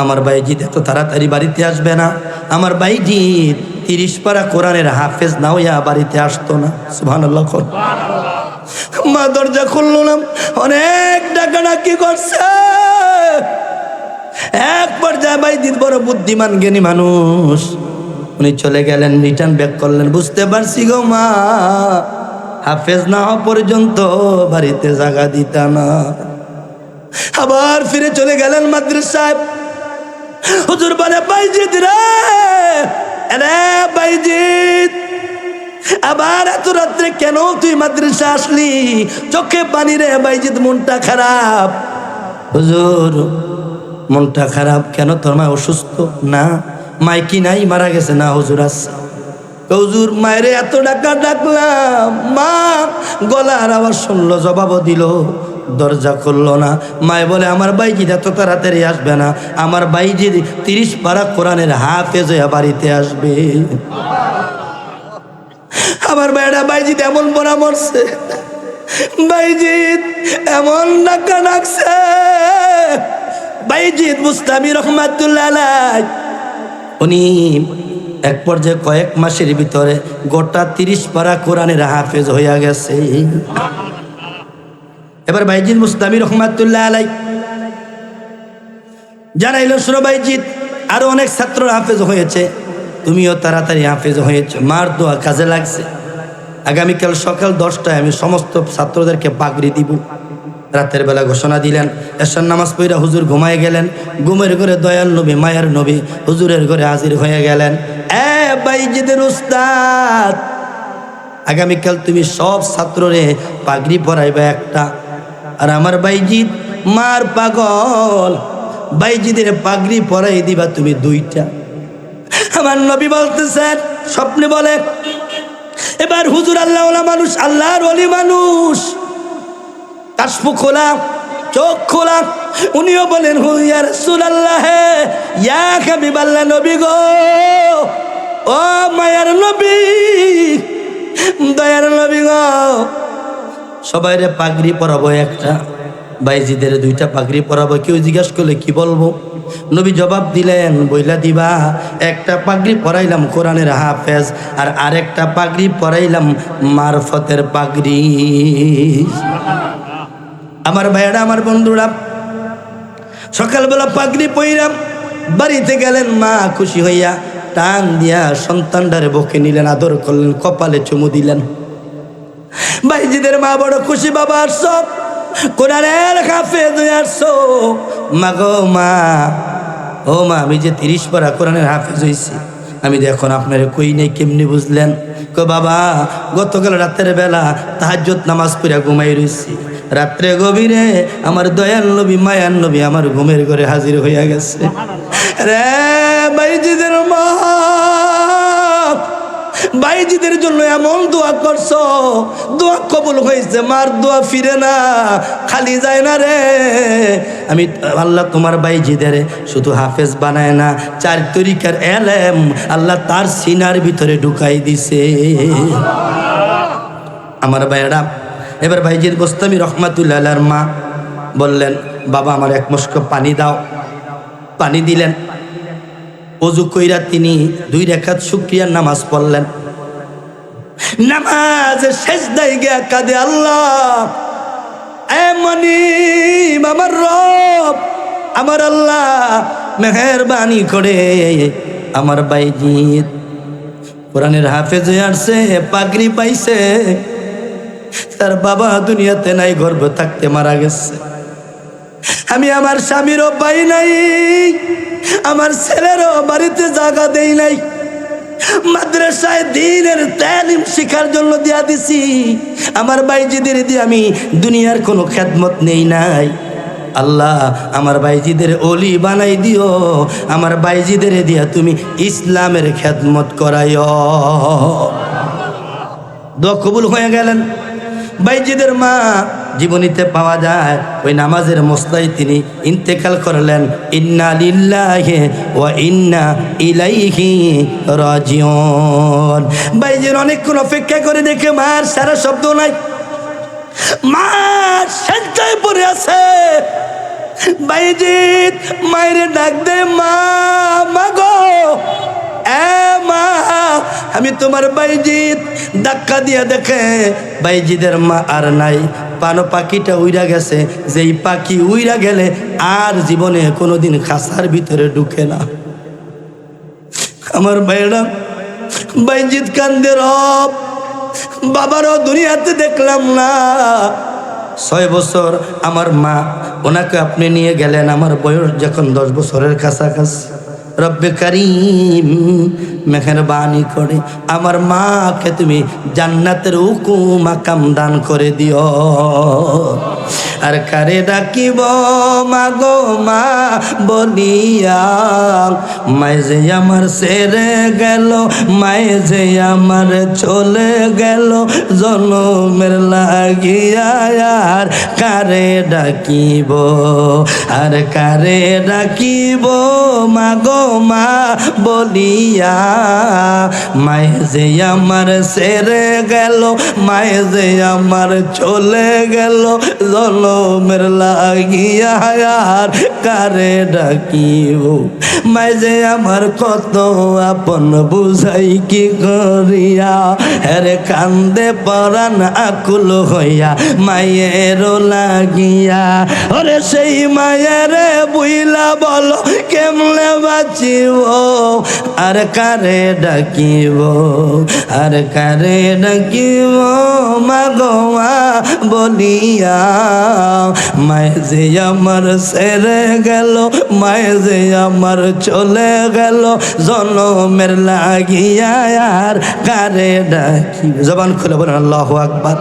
আমার বাইজিৎ এত তাড়াতাড়ি বাড়িতে আসবে না। আমার বাইজিৎ 30 পারা কোরআনের হাফেজ না হইয়া বাড়িতে আসতো না। সুবহানাল্লাহ। মা দরজা খুলল না, অনেক ডাকাডাকি করছে। এক পর্যায়ে বাইজিৎ বড় বুদ্ধিমান জ্ঞানী মানুষ, উনি চলে গেলেন, রিটার্ন ব্যাক করলেন। বুঝতে পারছি গো মা, হাফেজ না হওয়া পর্যন্ত বাড়িতে জায়গা দিতা না। আবার ফিরে চলে গেলেন মাদ্রাসায়। হুজুর বলে বাইজিৎ রে, আরে বাইজিৎ, আবার এত রাত্রে কেন তুই মাদ্রাসা আসলি? চোখে পানি রে বাইজিৎ, মনটা খারাপ। হুজুর মনটা খারাপ কেন? তোর মা অসুস্থ? না। মাই কি নাই, মারা গেছে? না হুজুর আছে। হুজুর মায়ের এত ডাকলাম, মা গলার আওয়াজ শুনলো, জবাবও দিল, দরজা খুললো না। মায় বলে আমার বাইজিৎ এত তাড়াতাড়ি আসবে না, আমার বাইজিৎ 30 পারা কোরআনের হাফেজ হয়ে বাড়িতে আসবে। আমার ভাইরা বাইজিৎ এমন পরামর্শে, বাইজিৎ এমন ডাকা ডাকছে। বাইজিৎ বুস্তামি রহমাতুল্লাহ আলাইহি, উনি এক পর্যায়ে কয়েক মাসের ভিতরে গোটা 30 পারা কোরআনের হাফেজ হইয়া গেছে। এবার বাইজিৎ বুস্তামি রহমাতুল্লাহ আলাইহি জানাইল, শুনো বাইজিৎ, আরো অনেক ছাত্র হাফেজ হয়েছে, তুমিও তাড়াতাড়ি হাফেজ হয়েছে। মার দোয়া কাজে লাগছে। আগামীকাল সকাল 10টায় আমি সমস্ত ছাত্রদেরকে পাগড়ি দিব। রাতের বেলা ঘোষণা দিলেন। এশার নামাজ পড়া হুজুর ঘুমায় গেলেন। ঘুমের ঘরে দয়াল নবী, মায়ার নবী হুজুরের ঘরে হাজির হয়ে গেলেন। বাইজিদের উস্তাদ, আগামীকাল তুমি সব ছাত্ররে পাগড়ি পরাইবা একটা, আর আমার বাইজিৎ মার পাগল, বাইজিদের পাগড়ি পরাই দিবা তুমি 2টা। আমার নবী বলতেছেন, স্বপ্নে বলে। এবার হুজুর আল্লাহওয়ালা মানুষ, আল্লাহর ওলি মানুষ, কাশফু খোলা, চোখ খোলা। উনিও বলেন, ইয়া রাসূলুল্লাহ, ইয়া হাবিবাল্লাহ, নবী গো, ও মায়ার নবী, দয়ার নবী গো, সবাইরে পাগড়ি পরাবো একটা, বাইজিদের 2টা পাগড়ি পরাবো। কেউ জিজ্ঞাস করলে কি বলবো? নবী জবাব দিলেন, বইলা দিবা, একটা পাগড়ি পরাইলাম কোরআনের হাফেজ, আর আরেকটা পাগড়ি পরাইলাম মারফতের পাগড়ি। আমার ভাইয়েরা, আমার বন্ধুরা, সকালবেলা পাগড়ি পইরাম বাড়িতে গেলেন। মা খুশি হইয়া টান দিয়া সন্তানটারে বকে নিলেন, আদর করলেন, কপালে চুমু দিলেন। বাইজিদের মা বড় খুশি, বাবা আসছো, কোরআনের হাফেজ হয়ে আসছো। মা গো মা, ও মা, আমি যে 30 পারা কোরআনের হাফেজ হয়েছি, আমি তো এখন আপনার কই নেই, কেমনি বুঝলেন? কো বাবা, গতকাল রাতের বেলা তাহাজ্জুদ নামাজ পড়া ঘুমাই রয়েছি, রাত্রে গভীরে আমার দয়াল নবী, মায়ার নবী আমার ঘুমের ঘরে হাজির হইয়া গেছে। রে বাইজিদের মা, বাইজিদের জন্য এমন দোয়া করছো, দোয়া কবুল হয়েছে। মার দোয়া ফিরে না, খালি যায় না রে। আমি আল্লাহ তোমার বাইজিদের শুধু হাফেজ বানায় না, 4 তরিকার এলেম আল্লাহ তার সিনার ভিতরে ঢুকাই দিছে। আমার ভাইয়েরা, এবার বাইজিদ বুস্তামি রহমাতুল্লাহ আলাইহির মা বললেন, বাবা আমার 1 মশক পানি দাও। পানি দিলেন। ওযু কইরা তিনি 2 রাকাত শুকরিয়ার নামাজ পড়লেন। নামাজ সেজদায় গিয়া কাঁদে, আল্লাহ মনিব, আমার রব, আমার আল্লাহ, মেহেরবানি করে আমার বাইজিদ কোরআনের হাফেজ হয়ে আসছে, পাগড়ি পাইছে, তার বাবা দুনিয়াতে নাই, গর্ভে থাকতে মারা গেছে। আমি আমার স্বামীরও পাই নাই, আমার ছেলেরও বাড়িতে জায়গা দেই নাই, মাদ্রাসায় দ্বীনের তালিম শিখার জন্য দিয়া দিছি। আমার বাইজিদের দিয়ে আমি দুনিয়ার কোনো খেদমত নেই নাই। আল্লাহ আমার বাইজিদের ওলি বানাই দিও, আমার বাইজিদের দিয়া তুমি ইসলামের খেদমত করাইও। দোয়া কবুল হয়ে গেলেন। বাইজিদের মা জীবনীতে পাওয়া যায় ওই নামাজের মসলায় তিনি ইন্তেকাল করলেন। ইন্না লিল্লাহি ওয়া ইন্না ইলাইহি রাজিউন। বাইজির অনেকক্ষণ অপেক্ষা করে দেখে মার সারা শব্দ নাই, মা সেজদায় পড়ে আছে। বাইজিৎ মায়ের ডাক দে, মা, মা গো, এ মা, আমি তোমার বাইজিৎ। ধাক্কা দিয়া দেখে বাইজিদের মা আর নাই, পানো পাখিটা উইরা গেছে। যেই পাখি উইরা গেলে আর জীবনে কোনোদিন খাসার ভিতরে ঢুকে না। আমার ভাইরা বাইজিৎ কান্দে, রব বাবারও দুনিয়াতে দেখলাম না। 6 বছর আমার মা, ওনাকে আপনি নিয়ে গেলেন আমার বয়স যখন 10 বছরের কাছাকাছি। রব্বে কারিম মেহেরবানি করে আমার মাকে তুমি জান্নাতের হুকুম মাকাম দান করে দিও। আর কারে ডাকিব মা গো মা বলিয়া, মায়ে যে আমার ছেড়ে গেল, মায়ে যে আমার চলে গেল জনমের লাগিয়া। আর কারে ডাকিব, আর কারে ডাকিব মা গো মা বলিয়া, মায়ে যে আমার ছেড়ে গেল, মায়ে যে আমার চলে গেল জনমের লাগিয়া। আর কারে ডাকিব, মায়ে যে আমার কত আপন বুঝাই কি করিয়া। আরে কান্দে পরাণ আকুল হইয়া মায়ের লাগিয়া। ওরে সেই মায়ের বুইলা বলো কেমনে বাঁচিব, আর কারে ডাকিব, আর কারে ডাকিব মা গো মা বলিয়া। মায়ে যে আমার ছেড়ে গেল, মায়ে যে আমার চলে গেল জনমের লাগিয়া। আর কারে ডাকিব, জবান খুলে বলেন আল্লাহু আকবার।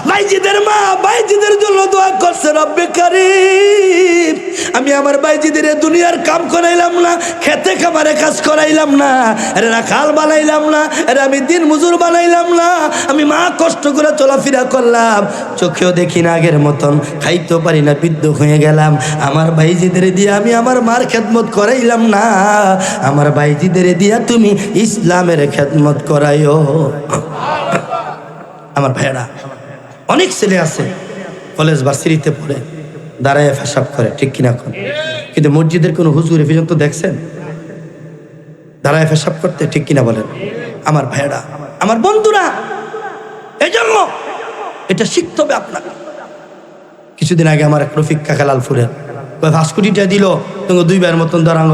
বাইজিদের মা বাইজিদের জন্য দোয়া করছে, রব্বে কারিম আমি আমার বাইজিদের দুনিয়ার কাম করাইলাম না, খেতে খামারে কাজ করাইলাম না, আরে রাখাল বানাইলাম না, আরে আমি দিন মজুর বানাইলাম না। আমি মা কষ্ট করে চলাফেরা করলাম, চোখেও দেখি না আগের মতন, খাইতেও পারি না, বৃদ্ধ হয়ে গেলাম। আমার বাইজিদের দিয়া আমি আমার মার খেদমত করাইলাম না, আমার বাইজিদের দিয়া তুমি ইসলামের খেদমত করাইও। আমার ভাইয়েরা, অনেক ছেলে আছে কলেজ ভার্সিটিতে পড়ে দাঁড়ায় ফেসাব করে, ঠিক কিনা কোন? কিন্তু মসজিদের কোনো হুজুরে পর্যন্ত দেখছেন দাঁড়ায় ফেসাব করতে, ঠিক কিনা বলেন? আমার ভাইয়েরা, আমার বন্ধুরা, এই জন্য এটা শিখতে হবে আপনাকে। কিছুদিন আগে আমার এক রফিক কাকা লালপুরের ভাস্কুটিটা দিল, তুমি 2 বার মতন ধরাঙ্গ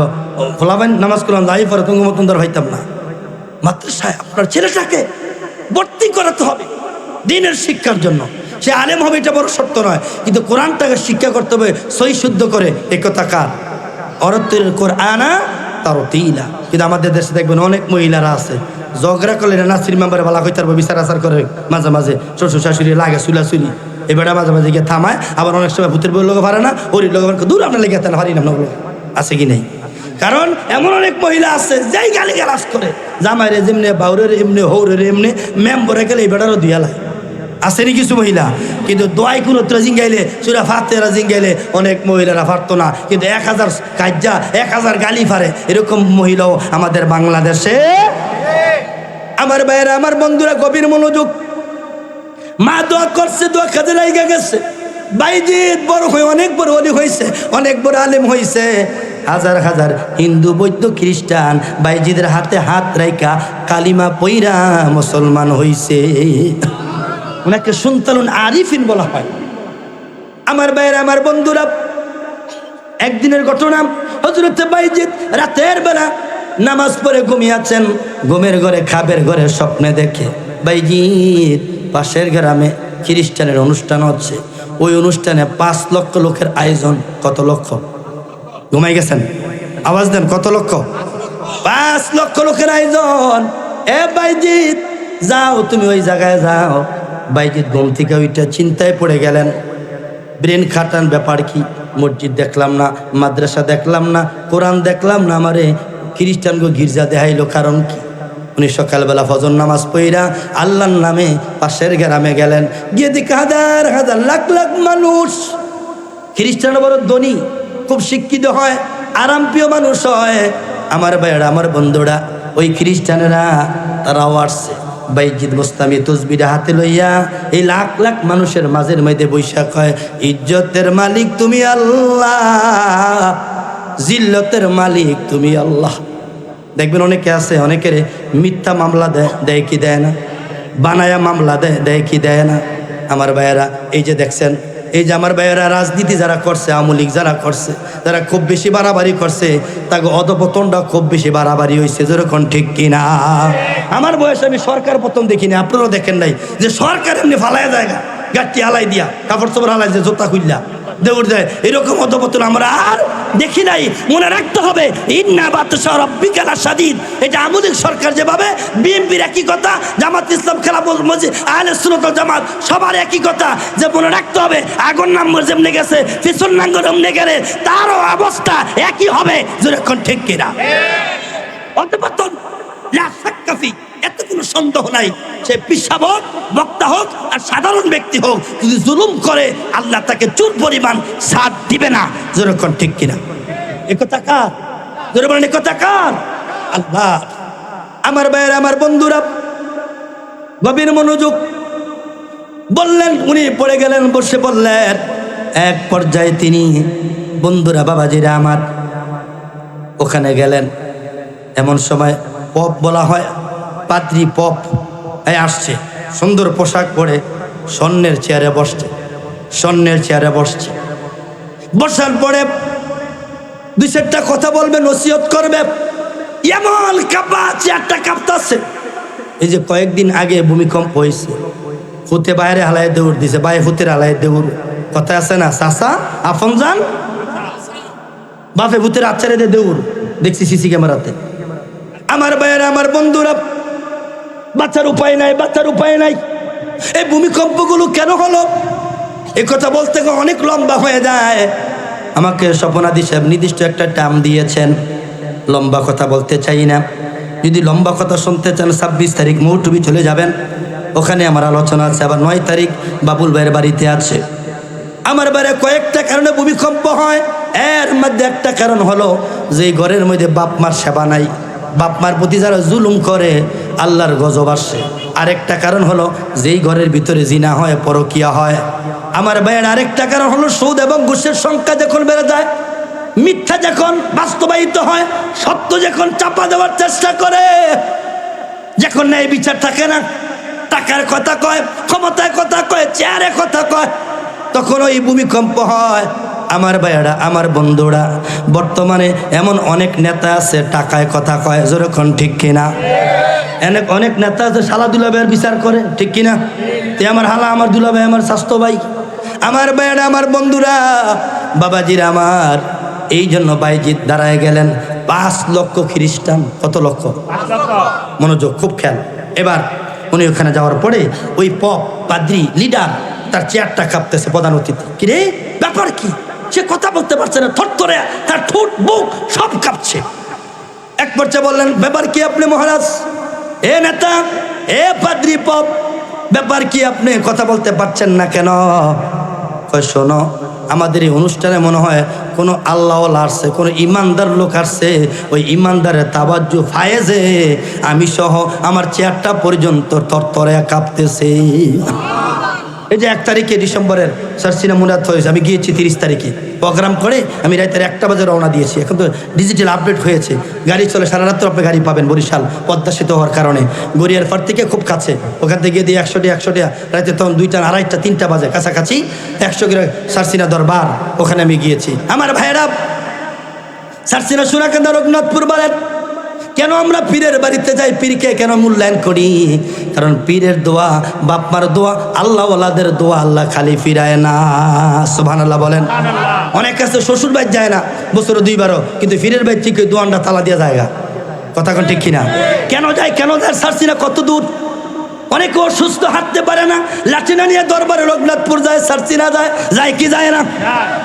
খোলাবেন নামাজ করলাম দাঁড়ি পরে তোমার মতন ধর ভাইতাম না। মাদ্রাসায় আপনার ছেলেটাকে ভর্তি করাতে হবে দিনের শিক্ষার জন্য। সে আলেম হবে এটা বড় সত্য নয়, কিন্তু কোরআনটাকে শিক্ষা করতে হবে সই শুদ্ধ করে। একথা কার অরতের কোরআনা তার তিলা। কিন্তু আমাদের দেশে দেখবেন অনেক মহিলারা আছে ঝগড়া করলে নাসির মেম্বারে ভালো হইতে পারবে, বিচার আচার করে, মাঝে মাঝে শ্বশুর শাশুড়ি লাগে চুলাচুলি, এবারে মাঝে মাঝে গিয়ে থামায়। আবার অনেক সময় ভূতের বই লোক পারে না, ওরই লোক দূর আপনার লেগে না পারি না, আছে কি নেই? কারণ এমন অনেক মহিলা আছে যেই গালি গালাজ করে, জামাইরে যেমনি, বাউরের এমনি, হৌরের এমনি, মেম্বরে গেলে এই বেটারও দুয়ালায়। আসেনি কিছু মহিলা, কিন্তু দোয়াই কোনো ট্রেজিং গাইলে, সুরা ফাতেরা জিঙ্গাইলে অনেক মহিলারা পারতো না, কিন্তু 1000 কাজ্জা 1000 গালি পারে, এরকম মহিলাও আমাদের বাংলাদেশে। আমার ভাইয়েরা, আমার বন্ধুরা, গভীর মনোযোগ। মা দোয়া করছে, দোয়া কাজে লাগা গেছে। বাইজিৎ বড় হয়ে অনেক বড় ওলি হয়েছে, অনেক বড় আলেম হয়েছে। হাজার হাজার হিন্দু, বৌদ্ধ, খ্রিস্টান বাইজিদের হাতে হাত রাইকা কালিমা পইরা মুসলমান হইছে। ওনাকে সুলতানুল আরিফিন বলা হয়। আমার ভাইয়েরা, আমার বন্ধুরা, একদিনের ঘটনা, হযরত বাইজিৎ রাতের বেলা নামাজ পড়ে ঘুমিয়েছেন। ঘুমের ঘরে, খাবের ঘরে স্বপ্নে দেখে বাইজিৎ পাশের গ্রামে খ্রিস্টানের অনুষ্ঠান হচ্ছে। ওই অনুষ্ঠানে 5 লক্ষ লোকের আয়োজন। কত লক্ষ? ঘুমাই গেছেন? আওয়াজ দেন, কত লক্ষ? 5 লক্ষ লোকের আয়োজন। এ বাইজিৎ যাও, তুমি ওই জায়গায় যাও। বাইজিৎ ঘুম থেকে ওইটা চিন্তায় পড়ে গেলেন। ব্রেন খাটান ব্যাপার কি? মসজিদ দেখলাম না, মাদ্রাসা দেখলাম না, কোরআন দেখলাম না, আমারে খ্রিস্টানগো গির্জা দেখাইলো, কারণ কি? উনি সকালবেলা ফজর নামাজ পড়া আল্লাহর নামে পাশের গ্রামে গেলেন, গিয়ে দেখে হাজার হাজার লাখ লাখ মানুষ। খ্রিস্টানরা বড় ধনী, খুব শিক্ষিত হয়, আরামপ্রিয় মানুষ হয়। আমার ভাইয়েরা, আমার বন্ধুরা, ওই খ্রিস্টানেরা তারাও আসছে বাইজিদ মুস্তামি তসবিরা হাতে লইয়া এই লাখ লাখ মানুষের মাঝের মধ্যে বৈশাখ হয়, ইজ্জতের মালিক তুমি আল্লাহ, জিল্লতের মালিক তুমি আল্লাহ। দেখবেন অনেকে আছে, অনেকের মিথ্যা মামলা দেয় কি দেয় না, বানায়া মামলা দেয় কি দেয় না। আমার ভাইয়েরা, এই যে দেখছেন, এই যে আমার ভাইয়েরা রাজনীতি যারা করছে, আওয়ামী লীগ যারা করছে, যারা খুব বেশি বাড়াবাড়ি করছে, তাকে অধপতনটা খুব বেশি বাড়াবাড়ি হয়েছে, যেরকম ঠিক কিনা? আমার বয়সে আমি সরকার প্রথম দেখিনি, আপনারাও দেখেন নাই যে সরকার এমনি ফালায় জায়গা গাছটি আলাই দিয়া, কাপড় চোপড় আলাই যে জোতা খুললা দৌড় যায়, এরকম অধপতন আমরা আর দেখি নাই। মনে রাখতে হবে, ইন্না বাতশা রাব্বিকা লাশাদীদ। এটা আমলিক সরকার যেভাবে, বিএনপির একই কথা, জামাত ইসলাম, খেলাফত মসজিদ, আহলে সুন্নাত ওয়াল জামাত সবার একই কথা, যে মনে রাখতে হবে আগুন নাম্বার যেমনি গেছে, পিছন নাঙ্গর এমনি গেলে তারও অবস্থা একই হবে, যেরকম ঠিক কিনা? অধপতন লা শাক্কা ফি, এত কোনো সন্দেহ নাই। সে পিসাব হোক, বক্তা হোক আর সাধারণ ব্যক্তি হোক, যদি জুলুম করে আল্লাহ তাকে চুর পরিমাণ সাথ দিবে না, যেরকম ঠিক কিনা? একথা কার? জোরে বলেন, একথা কার? আল্লাহ। আমার ভাইয়েরা, আমার বন্ধুরা, গভীর মনোযোগ বললেন, উনি পড়ে গেলেন, বসে বললেন। এক পর্যায়ে তিনি, বন্ধুরা, বাবাজিরা আমার, ওখানে গেলেন। এমন সময় পপ বলা হয়, পাদ্রী পপ আসছে, সুন্দর পোশাক পরে স্বর্ণের চেয়ারে বসছে, স্বর্ণের চেয়ারে বসছে। বসার পরে দুই চারটা কথা বলবে, নসিহত করবে, এমন কাঁপা, চেয়ারটা কাঁপতাছে। এই যে কয়েকদিন আগে ভূমিকম্প হয়েছে, হুতে বাইরে হালায় দৌড় দিছে, বাইরে হুতের হালায় দৌড়, কথা আছে না, চাষা আপন যান বাপে ভূতের আচ্ছারে দিয়ে দৌড়, দেখছি সিসি ক্যামেরাতে। আমার ভাইয়েরা, আমার বন্ধুরা, বাচ্চার উপায় নাই, বাচ্চার উপায় নাই। এই ভূমিকম্পগুলো কেন হলো, এ কথা বলতে অনেক লম্বা হয়ে যায়। আমাকে স্বপনাদি সাহেব নির্দিষ্ট একটা টার্ম দিয়েছেন, লম্বা কথা বলতে চাই না। যদি লম্বা কথা শুনতে চান, 26 তারিখ মৌটুবি চলে যাবেন, ওখানে আমার আলোচনা আছে। আবার 9 তারিখ বাবুল ভাইয়ের বাড়িতে আছে। আমার বাড়ি কয়েকটা কারণে ভূমিকম্প হয়, এর মধ্যে একটা কারণ হলো যে ঘরের মধ্যে বাপ মার সেবা নাই, বাপ মার প্রতি যারা জুলুম করে আল্লাহর গজব আসে। আরেকটা কারণ হলো যেই ঘরের ভিতরে জিনা হয়, পরকিয়া হয়। আমার ভাইয়ের আরেকটা কারণ হলো সুদ এবং ঘুষের সংখ্যা যখন বেড়ে যায়, মিথ্যা যখন বাস্তবায়িত হয়, সত্য যখন চাপা দেওয়ার চেষ্টা করে, যখন ন্যায় বিচার থাকে না, টাকার কথা কয়, ক্ষমতায় কথা কয়, চেয়ারে কথা কয়, তখন ওই ভূমিকম্প হয়। আমার ভাইয়েরা, আমার বন্ধুরা, বর্তমানে এমন অনেক নেতা আছে টাকায় কথা কয়, যেরকম ঠিক কিনা? অনেক নেতা আছে শালা দুলাভাইয়ের বিচার করে, ঠিক কিনা? তে আমার হালা, আমার দুলাভাই, আমার স্বাস্থ্য ভাই। আমার ভাইয়েরা, আমার বন্ধুরা, বাবাজিরা আমার, এই জন্য বাইজিৎ দাঁড়ায় গেলেন। 5 লক্ষ খ্রিস্টান, কত লক্ষ? মনোযোগ, খুব খেয়াল। এবার উনি ওখানে যাওয়ার পরে ওই পপ পাদ্রী লিডার, তার চেয়ারটা কাঁপতেছে, প্রধান অতিথি। কিরে ব্যাপার কি? সে কথা বলতে পারছে না, থরথরে তার ঠোঁট বুক সব কাঁপছে। এক পর্যায়ে বললেন, ব্যাপার কি আপনি মহারাজ? এ নেতা, এ পাদ্রী পপ, ব্যাপার কি আপনি কথা বলতে পারছেন না কেন? শোনো, আমাদের এই অনুষ্ঠানে মনে হয় কোনো আল্লাহওয়ালা আসছে, কোনো ইমানদার লোক আসছে। ওই ইমানদারের তাবাজ্জু ফায়েজে আমি সহ আমার চেয়ারটা পর্যন্ত তরতরে কাঁপতেছে। এই যে 1 তারিখে ডিসেম্বরের সার্সিনা মুরাদ হয়েছে, আমি গিয়েছি 30 তারিখে প্রোগ্রাম করে, আমি রাতের 1টা বাজে রওনা দিয়েছি। এখন তো ডিজিটাল আপডেট হয়েছে, গাড়ি চলে, সারা রাত্র আপনি গাড়ি পাবেন। বরিশাল পদ্মা সেতু হওয়ার কারণে গড়িয়ার পাড় থেকে খুব কাছে, ওখান থেকে দিয়ে 100 টাকা রাতে, তখন 2টা, 2:30, 3টা বাজে কাছাকাছি 100 টাকা সার্সিনা দরবার, ওখানে আমি গিয়েছি। আমার ভাইয়েরা, সার্সিনা সোনাকান্দা রঘুনাথপুর বলেন, কেন আমরা পীরের বাড়িতে যাই, পীরকে কেন মূল্যায়ন করি? কারণ পীরের দোয়া, বাপমার দোয়া, আল্লাহওয়ালাদের দোয়া আল্লাহ খালি ফিরায় না। সুবহানাল্লাহ বলেন। অনেক কাছে শ্বশুর বাড়ি যায় না বছরে 2বারও, কিন্তু পীরের বাড়ি ঠিক দোয়ানটা তালা দিয়ে জায়গা, কথা কোন ঠিক কিনা? কেন যায়, কেন যায়? সার্সিনা কত দূর? অনেকে অসুস্থ, হাঁটতে পারে না, লাঠিনা নিয়ে দরবারে রঘুনাথপুর যায়, সার্চিনা যায়, যায় কি যায় না?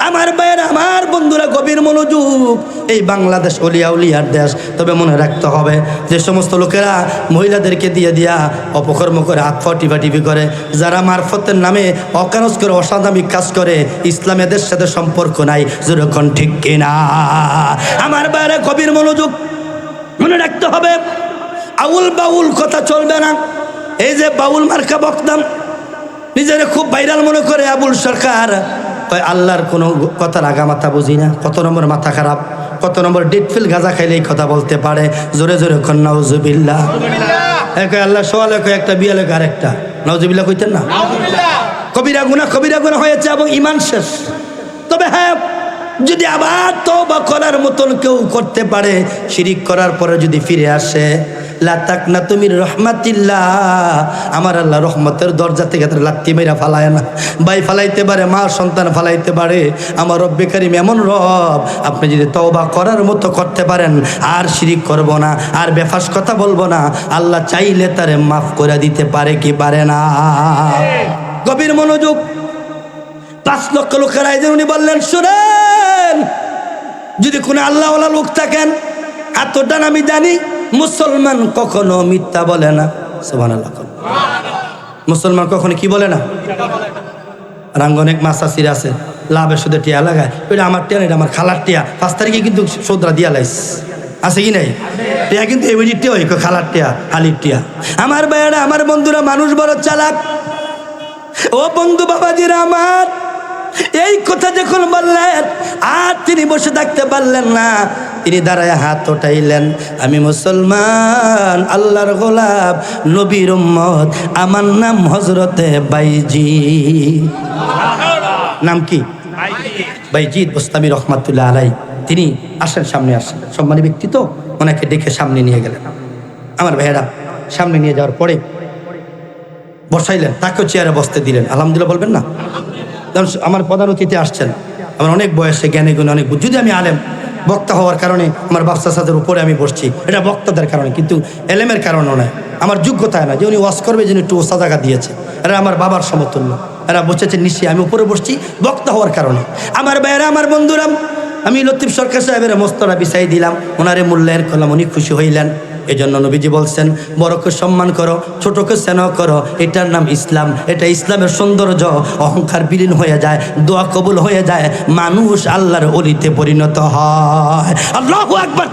আমার ভাইয়েরা, আমার বন্ধুরা, গভীর মনোযোগ। এই বাংলাদেশ অলিয়া উলিয়ার দেশ। তবে মনে রাখতে হবে, যে সমস্ত লোকেরা মহিলাদেরকে দিয়ে দিয়া অপকর্ম করে, হাত টিপি করে, যারা মারফতের নামে অকারজ করে, অসাধামিক কাজ করে, ইসলাম এদের সাথে সম্পর্ক নাই। যেরকম ঠিক কিনা? আমার ভাইয়েরা, গভীর মনোযোগ, মনে রাখতে হবে, আউল বাউল কথা চলবে না। এই যে বাউল মার্কা বক্তাম, নিজের খুব ভাইরাল মনে করে আবুল সরকার, আল্লাহর কোনো কথার আগা মাথা বুঝি না। কত নম্বর মাথা খারাপ, কত নম্বর ডেটফিল গাঁজা খাইলে এই কথা বলতে পারে। জোরে জোরে নাউজুবিল্লাহ। আল্লাহ সোয়ালে একটা বিয়ালে আরেকটা নাউজুবিল্লাহ কইতেন না? কবিরা গুনাহ হয়েছে এবং ঈমান শেষ। তবে হ্যাঁ, যদি আবার তওবা করার মতন কেউ করতে পারে, শিরিক করার পরে যদি ফিরে আসে, লা তাকনাতু মির রাহমাতিল্লাহ, আমার আল্লাহ রহমতের দরজা থেকে তার লাত্তি মেরা ফালায় না। ভাই ফালাইতে পারে, মা সন্তান ফালাইতে পারে। আমার রব্বে কারীম এমন রব, আপনি যদি তওবা করার মতো করতে পারেন, আর শিরিক করব না, আর বেফাস কথা বলবো না, আল্লাহ চাইলে তারে মাফ করে দিতে পারে কি পারে না? গভীর মনোযোগ। 5 লক্ষ লোকের আয়োজন উনি বললেন, শুনেন, যদি কোনো আল্লাহওয়ালা লোক থাকেন, এতটা আমি জানি, মুসলমান কখনো মিথ্যা বলে না। সুবহানাল্লাহ। মুসলমান কখনো কি বলে না? রাঙ্গ অনেক মাসাসির আছে, লাভের সুদে টিয়া লাগায়, এটা আমার টিয়া, এটা আমার খালার টিয়া, 5 তারিখে কিন্তু সৌদরা দিয়া লাইস, আছে কি নাই? টিয়া কিন্তু এমনি টিয়া, ওই খালার টিয়া, আলির টিয়া। আমার ভাইয়েরা, আমার বন্ধুরা, মানুষ বড় চালাক। ও বন্ধু বাবাজিরা আমার, এই কথা যখন বললেন, আর তিনি বসে থাকতে পারলেন না, তিনি দাঁড়ায় হাত উঠাইলেন, আমি মুসলমান, আল্লাহর গোলাম, নবীর উম্মত, আমার নাম হযরতে বাইজিদ। নাম কি? বাইজিদ বুস্তামি রহমাতুল্লাহ আলাই। তিনি আসেন, সামনে আসেন, সম্মানী ব্যক্তি তো, ওনাকে ডেকে সামনে নিয়ে গেলেন। আমার ভাইয়েরা, সামনে নিয়ে যাওয়ার পরে বসাইলেন, তাকেও চেয়ারে বসতে দিলেন। আলহামদুলিল্লাহ বলবেন না? আমার প্রধান অতিথি আসছেন, আমার অনেক বয়সে, জ্ঞানে গুণে অনেক, যদি আমি আলেম বক্তা হওয়ার কারণে আমার বাচ্চা সাদের উপরে আমি বসছি, এটা বক্তাদের কারণে, কিন্তু এলেমের কারণও নয়, আমার যোগ্যতায় না যে উনি ওয়াজ করবে, যিনি একটু ওসা জায়গা দিয়েছে, এরা আমার বাবার সমতুল্য, এরা বসেছে নিশ্চয়ই, আমি উপরে বসছি বক্তা হওয়ার কারণে। আমার ভাইয়েরা, আমার বন্ধুরা, আমি লতিফ সরকার সাহেবের মস্তরা বিছাই দিলাম, ওনারে মূল্যায়ন করলাম, উনি খুশি হইলেন। এই জন্য নবীজি বলছেন, বড়কে সম্মান করো, ছোটকে স্নেহ করো, এটার নাম ইসলাম। এটা ইসলামের সৌন্দর্য। অহংকার বিলীন হয়ে যায়, দোয়া কবুল হয়ে যায়, মানুষ আল্লাহর ওলিতে পরিণত হয়। আল্লাহু আকবার।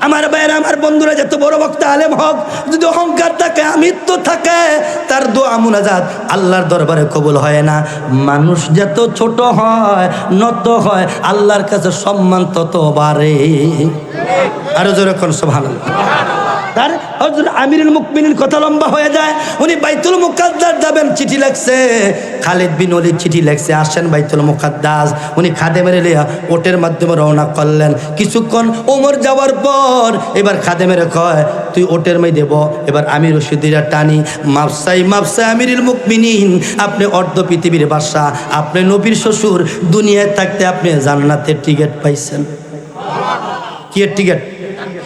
আমার ভাইয়েরা, আমার বন্ধুরা, যত বড় বক্তা আলেম হোক, যদি অহংকার থাকে, আমিত্ব থাকে, তার দোয়া মুনাজাত আল্লাহর দরবারে কবুল হয় না। মানুষ যত ছোট হয়, নত হয়, আল্লাহর কাছে সম্মান তত বাড়ে। আরো যেরকম সুবহানাল্লাহ। তার হযরত আমিরুল মুমিনিন কথা লম্বা হয়ে যায়, উনি বাইতুল মুকাদ্দাস যাবেন, চিঠি লেখছে, খালিদ বিন ওলীদ চিঠি লেখছে, আসেন বাইতুল মুকাদ্দাস। উনি খাদেমের লিয়া ওটের মাধ্যমে রওনা করলেন। কিছুক্ষণ ওমর যাওয়ার পর এবার খাদেমের কয়, তুই ওটের মাই দেব, এবার আমি রশিদিরা টানি, মাপসাই আমিরুল মুমিনিন, আপনি অর্ধ পৃথিবীর বাদশা, আপনি নবীর শ্বশুর, দুনিয়ায় থাকতে আপনি জান্নাতের টিকিট পাইছেন। কি এর টিকিট?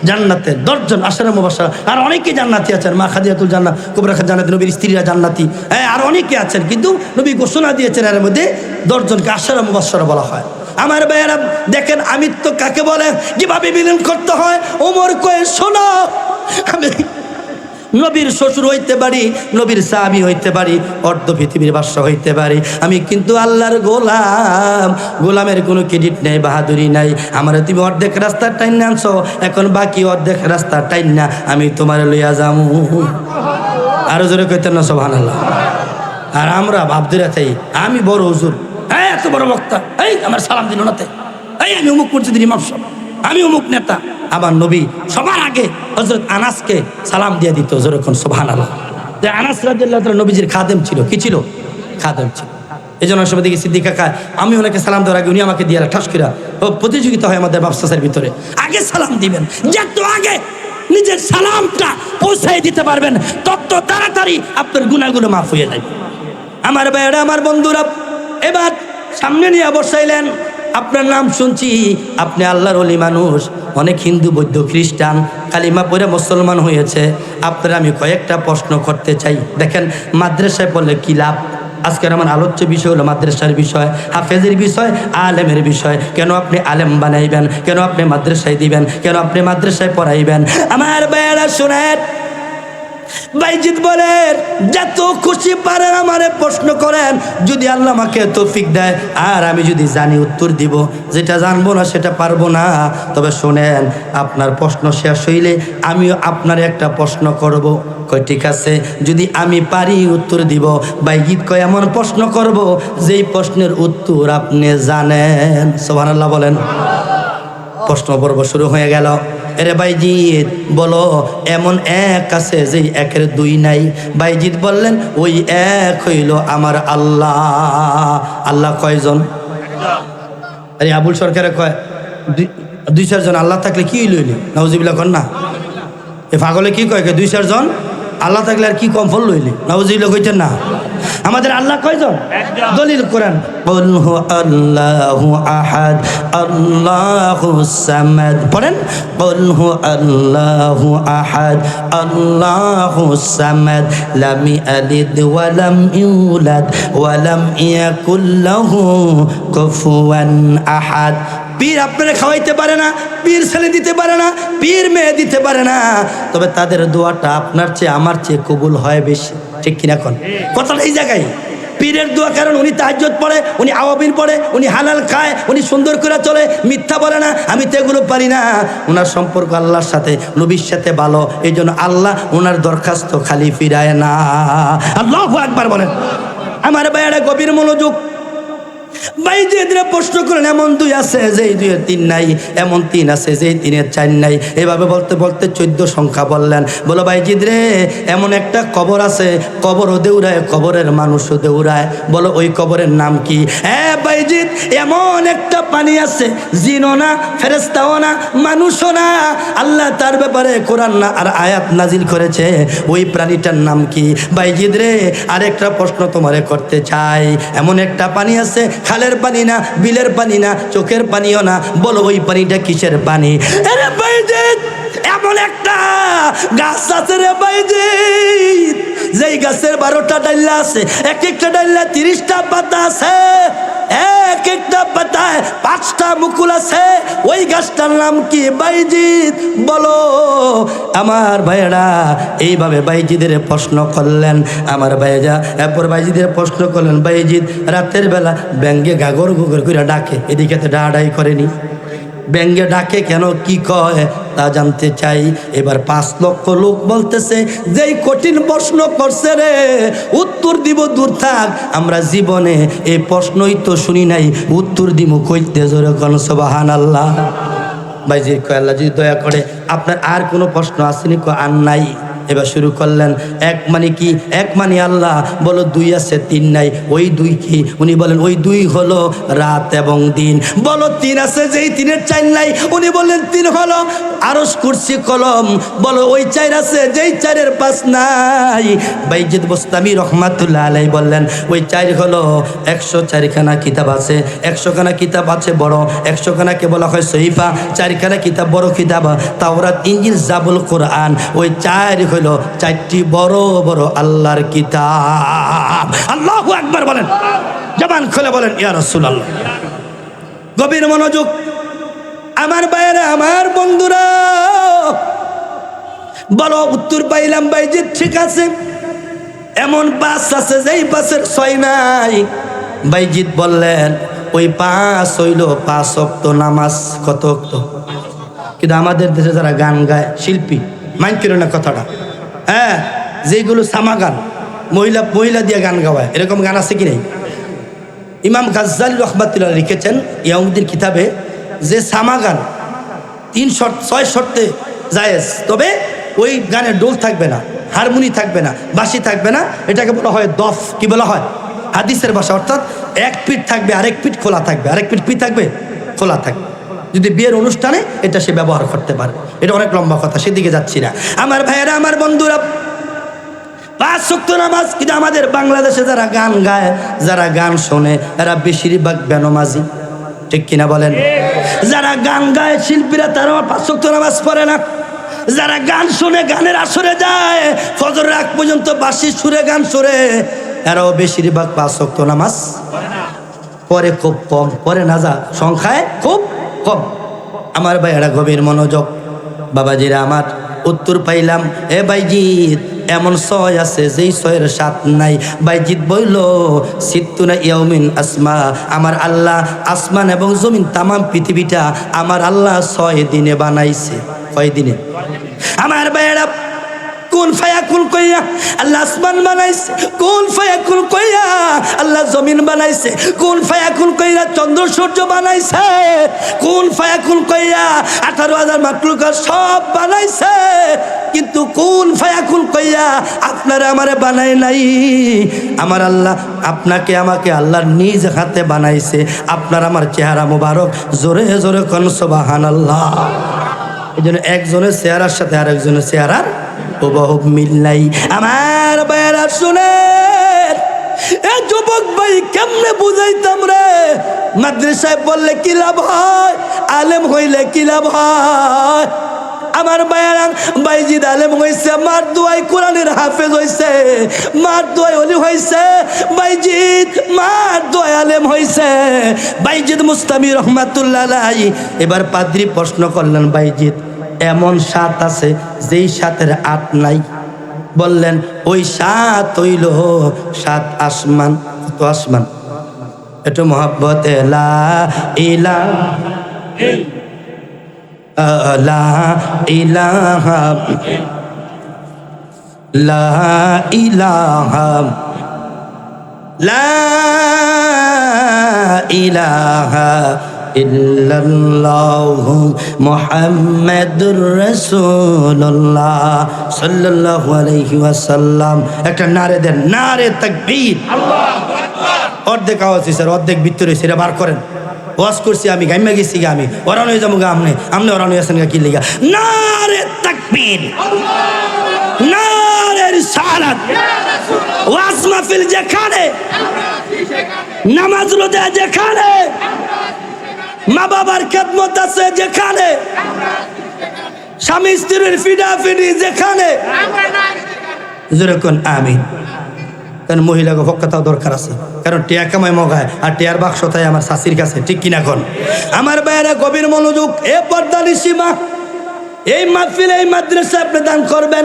জান্নাতের 10 জন আশারা মুবাশশারা, আর অনেকে জান্নাতি আছেন, মা খাদিজাতুল জান্নাহ কুবরা জান্নাতি, নবীর স্ত্রীরা জান্নাতি, হ্যাঁ, আর অনেকে আছেন, কিন্তু নবী ঘোষণা দিয়েছেন এর মধ্যে 10 জনকে আশারা মুবাশশারা বলা হয়। আমার ভাইয়েরা দেখেন, আমিত্ব কাকে বলে, কিভাবে বিলীন করতে হয়। ওমর কয়ে, শোনো, আমি নবীর শ্বশুর হইতে পারি, নবীর সাহাবী হইতে পারি, অর্ধ পৃথিবীর বাদশা হইতে পারি, আমি কিন্তু আল্লাহর গোলাম। গোলামের কোনো ক্রেডিট নেই, বাহাদুরি নাই। আমার তুমি অর্ধেক রাস্তা টাইন আনছো, এখন বাকি অর্ধেক রাস্তা টাইন না আমি তোমার লইয়া যামু। আরো জোরে কইতেন না সুবহানাল্লাহ। আর আমরা ভাবদুরা তাই, আমি বড় হুজুর, হ্যাঁ, এত বড় বক্তা, এই আমার সালাম দিল নাতে, এই আমি অমুক মসজিদের ইমাম সাহেব, আমি অমুক নেতা। আমার নবী সবার আগে হযরত আনাসকে সালাম দিয়ে দিত, যেরকম সুবহানাল্লাহ। যে আনাস রাদিয়াল্লাহু তাআলা নবীজির খাদেম ছিল, কি ছিল? খাদেম ছিল। এই জন্য সবাই দেখি সিদ্দিক কাকা, আমি ওনাকে সালাম দেওয়ার আগে উনি আমাকে দিয়ে ঠাস করে প্রতিযোগিতা হয় আমাদের ব্যবসার ভিতরে, আগে সালাম দিবেন, যত আগে নিজের সালামটা পৌঁছাই দিতে পারবেন, তত তাড়াতাড়ি আপনার গুনাহগুলো মাফ হয়ে যাবে। আমার ভাইয়েরা, আমার বন্ধুরা, এবার সামনে নিয়ে বসাইলেন, আপনার নাম শুনছি, আপনি আল্লাহর ওলি মানুষ। অনেক হিন্দু বৌদ্ধ খ্রিস্টান কালিমা পড়ে মুসলমান হয়েছে। আপনার আমি কয়েকটা প্রশ্ন করতে চাই। দেখেন, মাদ্রাসায় পড়লে কী লাভ? আজকের আমার আলোচ্য বিষয় হলো মাদ্রাসার বিষয়, হাফেজের বিষয়, আলেমের বিষয়। কেন আপনি আলেম বানাইবেন? কেন আপনি মাদ্রাসায় দিবেন? কেন আপনি মাদ্রাসায় পড়াইবেন? আমার ভাইয়েরা শুনেন, বাইজিদ বলেন, যত খুশি পারেন আমারে প্রশ্ন করেন, যদি আল্লাহ আমাকে তৌফিক দেয় আর আমি যদি জানি উত্তর দিব, যেটা জানবো না সেটা পারবো না। তবে শোনেন, আপনার প্রশ্ন শেষ হইলে আমিও আপনার একটা প্রশ্ন করব। কয় ঠিক আছে, যদি আমি পারি উত্তর দিব। বাইজিদ কয় এমন প্রশ্ন করব যেই প্রশ্নের উত্তর আপনি জানেন। সুবহানাল্লাহ বলেন। প্রশ্ন পর্ব শুরু হয়ে গেল। এরে বাইজিদ বলো, এমন এক আছে যেই একের দুই নাই? বাইজিদ বললেন, ওই এক হইল আমার আল্লাহ। আল্লাহ কয়জন? আরে আবুল সরকারে কয় দুই চারজন আল্লাহ থাকলে কি লইলি? নাউজুবিল্লাহ কর না। এ পাগলে কি কয়, দুই চারজন আল্লাহ থাকলে আর কি কম ফল লইলি? নাউজুবিল্লাহ কইতেন না। আমাদের আল্লাহ কয়জন? দলিল কোরআন, কুল হু আল্লাহু আহাদ আল্লাহুস সামাদ। পড়েন, কুল হু আল্লাহু আহাদ আল্লাহুস সামাদ লাম ইয়ালিদ ওয়া লাম ইউলাদ ওয়া লাম ইয়াকুল লাহু কুফুয়ান আহাদ। পীর আপনারা খাওয়াইতে পারে না, পীর ছেলে দিতে পারে না, পীর মেয়ে দিতে পারে না, তবে তাদের দোয়াটা আপনার চেয়ে আমার চেয়ে কবুল হয় বেশি। ঠিক কিনা কোন কথাটা এই জায়গায়? পীরের দোয়া, কারণ উনি তাহাজ্জুদ পড়ে, উনি আওয়াবিন পড়ে, উনি হালাল খায়, উনি সুন্দর করে চলে, মিথ্যা বলে না। আমি তো এগুলো পারি না। ওনার সম্পর্ক আল্লাহর সাথে, নবীর সাথে ভালো, এই জন্য আল্লাহ ওনার দরখাস্ত খালি ফিরায় না। আল্লাহু আকবার বলেন। আমার ভাইয়ারা গভীর মনোযোগ। বাইজিদরে প্রশ্ন করেন, এমন দুই আছে যেই দুইয়ের তিন নাই, এমন তিন আছে যেই তিনের চার নাই। এভাবে বলতে বলতে 14 সংখ্যা বললেন। বলো বাইজিদ রে, এমন একটা কবর আছে, কবরও দেউরায়, কবরের মানুষও দেউরায়। বলো ওই কবরের নাম কি? হ্যাঁ বাইজিদ, এমন একটা পানি আছে, জিনও না, ফেরেশতাও না, মানুষও না, আল্লাহ তার ব্যাপারে কোরআন না আর আয়াত নাজিল করেছে। ওই প্রাণীটার নাম কি? বাইজিদ রে, আরেকটা প্রশ্ন তোমারে করতে চাই। এমন একটা পানি আছে, খালের পানি না, বিলের পানি না, চোখের পানিও না। বলো ওই পানিটা কিসের পানি? আরে বাইজিদ, এমন একটা গাছ আছে রে বাইজিদ, যেই গাছের 12টা ডাইলা আছে, এক একটা ডাইলা 30টা পাতা আছে, এক একটা পাতায় 5টা মুকুল আছে। ওই গাছটার নাম কি বাইজিদ? বলো। আমার ভাইয়েরা এইভাবে বাইজিদের প্রশ্ন করলেন। আমার ভাইয়া এরপর বাইজিদের প্রশ্ন করলেন, বাইজিদ রাতের বেলা ব্যাঙ্গে গাগর গুগর করে ডাকে, এদিকে তো ডাড়াই করেনি। ব্যাঙ্গে ডাকে কেন, কি কয় তা জানতে চাই। এবার 5 লক্ষ লোক বলতেছে, যেই কঠিন প্রশ্ন করছে রে, উত্তর দিব দূর থাক, আমরা জীবনে এই প্রশ্নই তো শুনি নাই, উত্তর দিব কইতে জোরে কোন সুবহানাল্লাহ। বাইজিদ কয়, আল্লাহ যদি দয়া করে আপনার আর কোনো প্রশ্ন আসেনি? কয় আর নাই। এবার শুরু করলেন, এক মানে কি? এক মানে আল্লাহ। বলো দুই আছে, তিন নাই। ওই দুই কি? উনি বলেন ওই দুই হলো রাত এবং দিন। বলো তিন আছে, যেই তিনের চার নাই। উনি বললেন তিন হলো আরশ, কুরসি, কলম। বলো ওই 4 আছে, যেই 4-এর 5 নাই। বাইজিদ বোস্তামি রহমাতুল্লাহ আলাইহি বললেন ওই 4 হলো 104খানা কিতাব আছে, 100খানা কিতাব আছে বড়, 100খানাকে বলা হয় সহিফা, 4খানা কিতাব বড় কিতাব, তাওরাত, ইনজিল, জাবুল, কোরআন। ওই 4 হলো 4টি বড় বড় আল্লাহর কিতাব। আল্লাহু আকবার বলেন, জবান খুলে বলেন ইয়া রাসূলুল্লাহ। গভীর মনোযোগ আমার ভাইয়েরা, আমার বন্ধুরা, বলো উত্তর পাইলাম বাইজিদ ঠিক আছে। এমন 5 আছে যেই 5-এর 6 নাই। বাইজিদ বললেন ওই 5 হইল 5 ওয়াক্ত নামাজ। কত ওয়াক্ত? কিন্তু আমাদের দেশে যারা গান গায়, শিল্পী, মাইন্ড করো না কথাটা, হ্যাঁ, যেগুলো সামা গান, মহিলা মহিলা দিয়ে গান গাওয়ায়, এরকম গান আছে কি নেই? ইমাম গাজ্জালী রহমাতুল্লাহ লিখেছেন ইয়াউমুদ্দিন কিতাবে, যে সামা গান 6 শর্তে জায়েজ, তবে ওই গানে ডোল থাকবে না, হারমোনি থাকবে না, বাঁশি থাকবে না, এটাকে বলা হয় দফ। কি বলা হয়? হাদিসের ভাষা, অর্থাৎ এক পিঠ থাকবে, আরেক পিঠ খোলা থাকবে, আরেক পিঠ কি থাকবে? খোলা থাকবে। যদি বিয়ের অনুষ্ঠানে এটা সে ব্যবহার করতে পারে। এটা অনেক লম্বা কথা, সেদিকে যাচ্ছি না। আমার ভাইয়েরা, আমার বন্ধুরা, 5 ওয়াক্ত নামাজ। কিন্তু আমাদের বাংলাদেশে যারা গান গায়, যারা গান শোনে, এরা বেশিরভাগ বেনমাজি। ঠিক কিনা বলেন? যারা গান গায় শিল্পীরা তারা 5 ওয়াক্ত নামাজ পড়ে না। যারা গান শুনে গানের আসরে যায় ফজর রাত পর্যন্ত বাঁশি সুরে গান সুরে, এরাও বেশিরভাগ 5 ওয়াক্ত নামাজ পরে খুব কম, পরে না, যা সংখ্যায় খুব কম। আমার ভাইয়েরা গভীর মনোযোগ, বাবাজিরা আমার, উত্তর পাইলাম এ বাইজিৎ এমন ছয় আছে যেই ছয়ের সাত নাই। বাইজিৎ বইল সিত্তুনা ইয়াউমিন আসমা, আমার আল্লাহ আসমান এবং জমিন তামাম পৃথিবীটা আমার আল্লাহ 6 দিনে বানাইছে। কয় দিনে? আমার ভাইয়েরা কোন ফায়াকুল কইয়া আল্লাহ আসমান বানাইছে, কোন ফায়াকুল কইয়া আল্লাহ জমিন বানাইছে, কোন ফায়াকুল কইয়া চন্দ্র সূর্য বানাইছে, কোন ফায়াকুল কইয়া 18,000 মাখলুকাত সব বানাইছে, কিন্তু কোন ফায়াকুল কইয়া আপনারা আমারে বানায় নাই। আমার আল্লাহ আপনাকে আমাকে আল্লাহর নিজ হাতে বানাইছে। আপনার আমার চেহারা মোবারক, জোরে জোরে কোন সুবহানাল্লাহ। এই জন্য একজনের চেহারার সাথে আরেকজনের চেহারার হুবহু মিল নাই। আমার ভাইয়েরা শুনেন, এ যুবক ভাই কেমনে বুঝাইতাম রে? মাদ্রাসায় বললে কি লাভ হয়, আলেম হইলে কি লাভ হয়? আমার ভাইয়েরা বাইজিদ আলেম হইছে, মার দোয়াই কোরআনের হাফেজ হইছে, মার দোয়াই ওলি হইছে। বাইজিদ মার দোয়াই আলেম হইছে। বাইজিদ মুস্তামি রহমাতুল্লাহ আলাইহি। এবার পাদ্রী প্রশ্ন করলেন, বাইজিদ এমন সাত আছে যেই সাতের 8 নাই? বললেন ওই সাত হইল 7 আসমান। কত আসমান? একটু মহব্বতে লা ইলাহা লা ইলাহা লা ইলাহা লা ইলাহা ইল্লাল্লাহু মুহাম্মাদুর রাসূলুল্লাহ সাল্লাল্লাহু আলাইহি ওয়াসাল্লাম। একটা নারে দেন, নারে তাকবীর, আল্লাহু আকবার। অর্ধেক আওয়াজ স্যার, অর্ধেক ভিতরে সেটা বার করেন। ওয়াজ করছি আমি, গাইমা গেছি গা, আমি ওরানো হয়ে যাবো গা, আমনে ওরানো আছেন গা, কি লিগা? নারে তাকবীর, নারে রিসালাত। ওয়াজ মাহফিল যেখানে, নামাজ রোজা যেখানে, মা বাবার খেদমত আছে যেখানে, স্বামী স্ত্রীর ফিডাফিডি যেখানে, যেরকম আমিন। কারণ মহিলাকে পক্ষতাও দরকার আছে, কারণ টিয়া কামায় মগায়, আর টিয়ার বাক্স তাই আমার শাশির কাছে, ঠিক কিনা? কোন আমার ভাইয়েরা গভীর মনোযোগ, এ পর্দানি সীমা, এই মাহফিল এই মাদ্রাসা আপনি দান করবেন,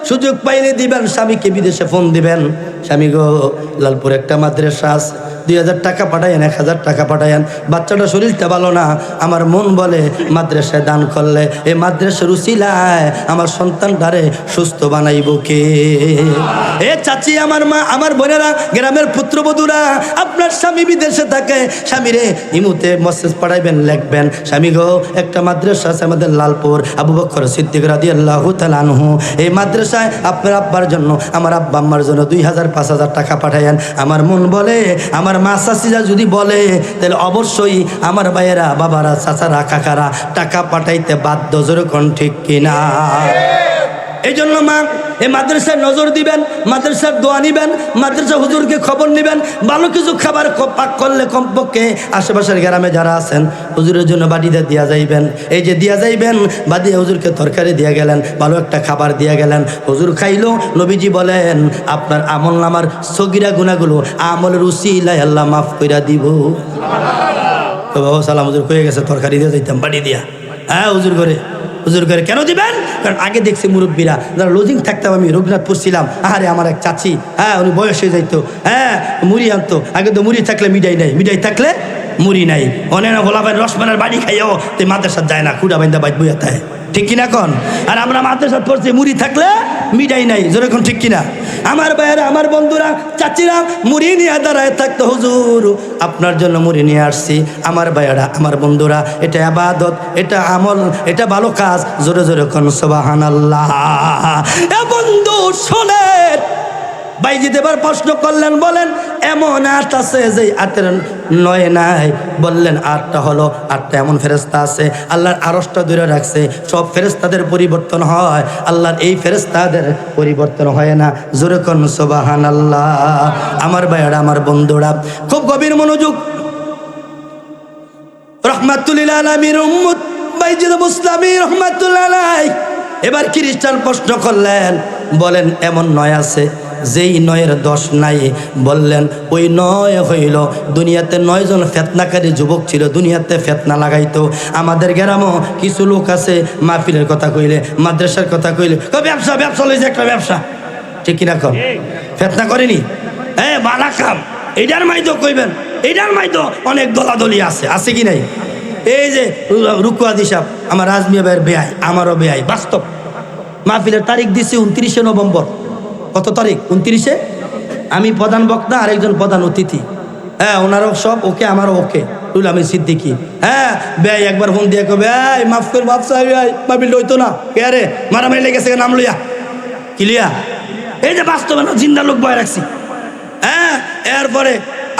সুযোগ পাইলে দিবেন। স্বামীকে বিদেশে ফোন দিবেন, স্বামী গো লালপুর একটা মাদ্রাসা আছে, 2,000 টাকা পাঠায়েন, 1,000 টাকা পাঠায়েন। বাচ্চাটা শরীরটা ভালো না, আমার মন বলে মাদ্রাসায় দান করলে এই মাদ্রাসার উসিলায় আমার সন্তানটারে সুস্থ বানাইব কে? এ চাচি, আমার মা, আমার বোনেরা, গ্রামের পুত্রবধূরা, আপনার স্বামী বিদেশে থাকে, স্বামীরে ইমুতে মেসেজ পাঠাইবেন, লিখবেন, স্বামী গো একটা মাদ্রাসা আছে আমাদের লালপুর, আবু বকর সিদ্দিক রাদিয়াল্লাহু তাআলা আনহু, এই মাদ্রাসায় আপনার আব্বার জন্য, আমার আব্বা আম্মার জন্য 2,000 5,000 টাকা পাঠায়েন। আমার মন বলে, আমার মা চাচিরা যদি বলে, তাহলে অবশ্যই আমার ভাইয়েরা, বাবারা, চাচারা, কাকারা টাকা পাঠাইতে বাধ্য। যেরকম ঠিক কিনা? এই জন্য মা এই মাদ্রাসায় নজর দিবেন, মাদ্রাসার দোয়া নিবেন, মাদ্রাসা হুজুরকে খবর নিবেন। ভালো কিছু খাবার পাক করলে কমপক্ষে আশেপাশের গ্রামে যারা আছেন হুজুরের জন্য বাড়িতে দিয়া যাইবেন। এই যে দিয়া যাইবেন, বাদিয়ে হুজুরকে তরকারি দিয়া গেলেন, ভালো একটা খাবার দিয়া গেলেন, হুজুর খাইলো। নবীজি বলেন আপনার আমল নামার সগিরা গুনাহগুলো আমলের উসিলায় আল্লাহ মাফ কইরা দিব। তো বাবা সালাম, হুজুর কয়ে গেছে তরকারি দিয়ে যাইতাম বাড়ি দিয়া। হ্যাঁ হুজুর করে, হুজুর করে কেন দিবেন? কারণ আগে দেখছি মুরব্বীরা যারা লজিং থাকতাম, আমি রঘুনাথপুর ছিলাম, আরে আমার এক চাচি, হ্যাঁ উনি বয়স হয়ে যাইতো, হ্যাঁ মুড়ি আনতো। আগে তো মুড়ি থাকলে মিঠাই নাই, মিঠাই থাকলে মুড়ি নাই। অনেক না বলা ভাই রসমানের বাড়ি খাইও তো মাদ্রাসার যায় না, খুঁড়া বাইন্দা বাইত বইয়া তাই, ঠিক কিনা কন? আর আমরা মাদ্রাসাত পড়ছি, মুড়ি থাকলে মিঠাই নাই, যেরকম ঠিক কিনা? আমার ভাইয়েরা, আমার বন্ধুরা, চাচিরা মুড়ি নিয়ে দাঁড়ায় থাকতো, হুজুর আপনার জন্য মুড়ি নিয়ে আসছি। আমার ভাইয়েরা, আমার বন্ধুরা, এটা ইবাদত, এটা আমল, এটা ভালো কাজ। জোরে জোরে কোন সুবহানাল্লাহ। এ বন্ধু শোনেন, বাইজি দেবার প্রশ্ন করলেন, বলেন এমন 8 আছে যে 8-এর 9 নাই। বললেন 8টা হলো, 8টা এমন ফেরেশতা আছে আল্লাহর আরশটা ধরে রাখছে। সব ফেরেশতাদের পরিবর্তন হয়, আল্লাহর এই ফেরেশতাদের পরিবর্তন হয় না। জোরে কোন সুবহানাল্লাহ। আমার ভাইয়েরা, আমার বন্ধুরা, খুব গভীর মনোযোগ। ও রহমাতুল লিল আলামিন উম্মত বাইজিদ মুসলামি রহমাতুল্লাহ আলাইহি এবার খ্রিস্টান প্রশ্ন করলেন, বলেন এমন নয় আছে যেই নয়ের দোষ নাই? বললেন ওই নয় হইল দুনিয়াতে 9 জন ফেতনাকারী যুবক ছিল, দুনিয়াতে ফেতনা লাগাইতো। আমাদের গ্রামও কিছু লোক আছে মাহফিলের কথা কইলে, মাদ্রাসার কথা কইলে ব্যবসা ব্যবসা লইছে একটা ব্যবসা, ঠিক কিনা কম? ফেতনা করেনি? বালা কাম এইটার মাইতো কইবেন, এইটার মাইতো অনেক দলাদলি আছে, আছে কি নাই? এই যে রুকুয়াদি সাহেব আমার রাজমিয়া ভাইয়ের বেয়াই, আমারও বেয়াই, বাস্তব। মাহফিলের তারিখ দিচ্ছি 29শে নভেম্বর। কত তারিখ? 29শে। আমি প্রধান বক্তা, আরেকজন প্রধান অতিথি। হ্যাঁ, ওনারও সব ওকে, আমারও ওকে। রুল আমি সিদ্দিকি। হ্যাঁ, বেয়াই একবার ফোন দিয়ে কবে মাফ কর বাপ সাহেব, মাহফিল হইতো না কে রে, মারামারি লেগেছে নাম লইয়া কিলিয়া। এই যে বাস্তবে না, জিন্দা লোক বয় রাখছি। হ্যাঁ, এরপরে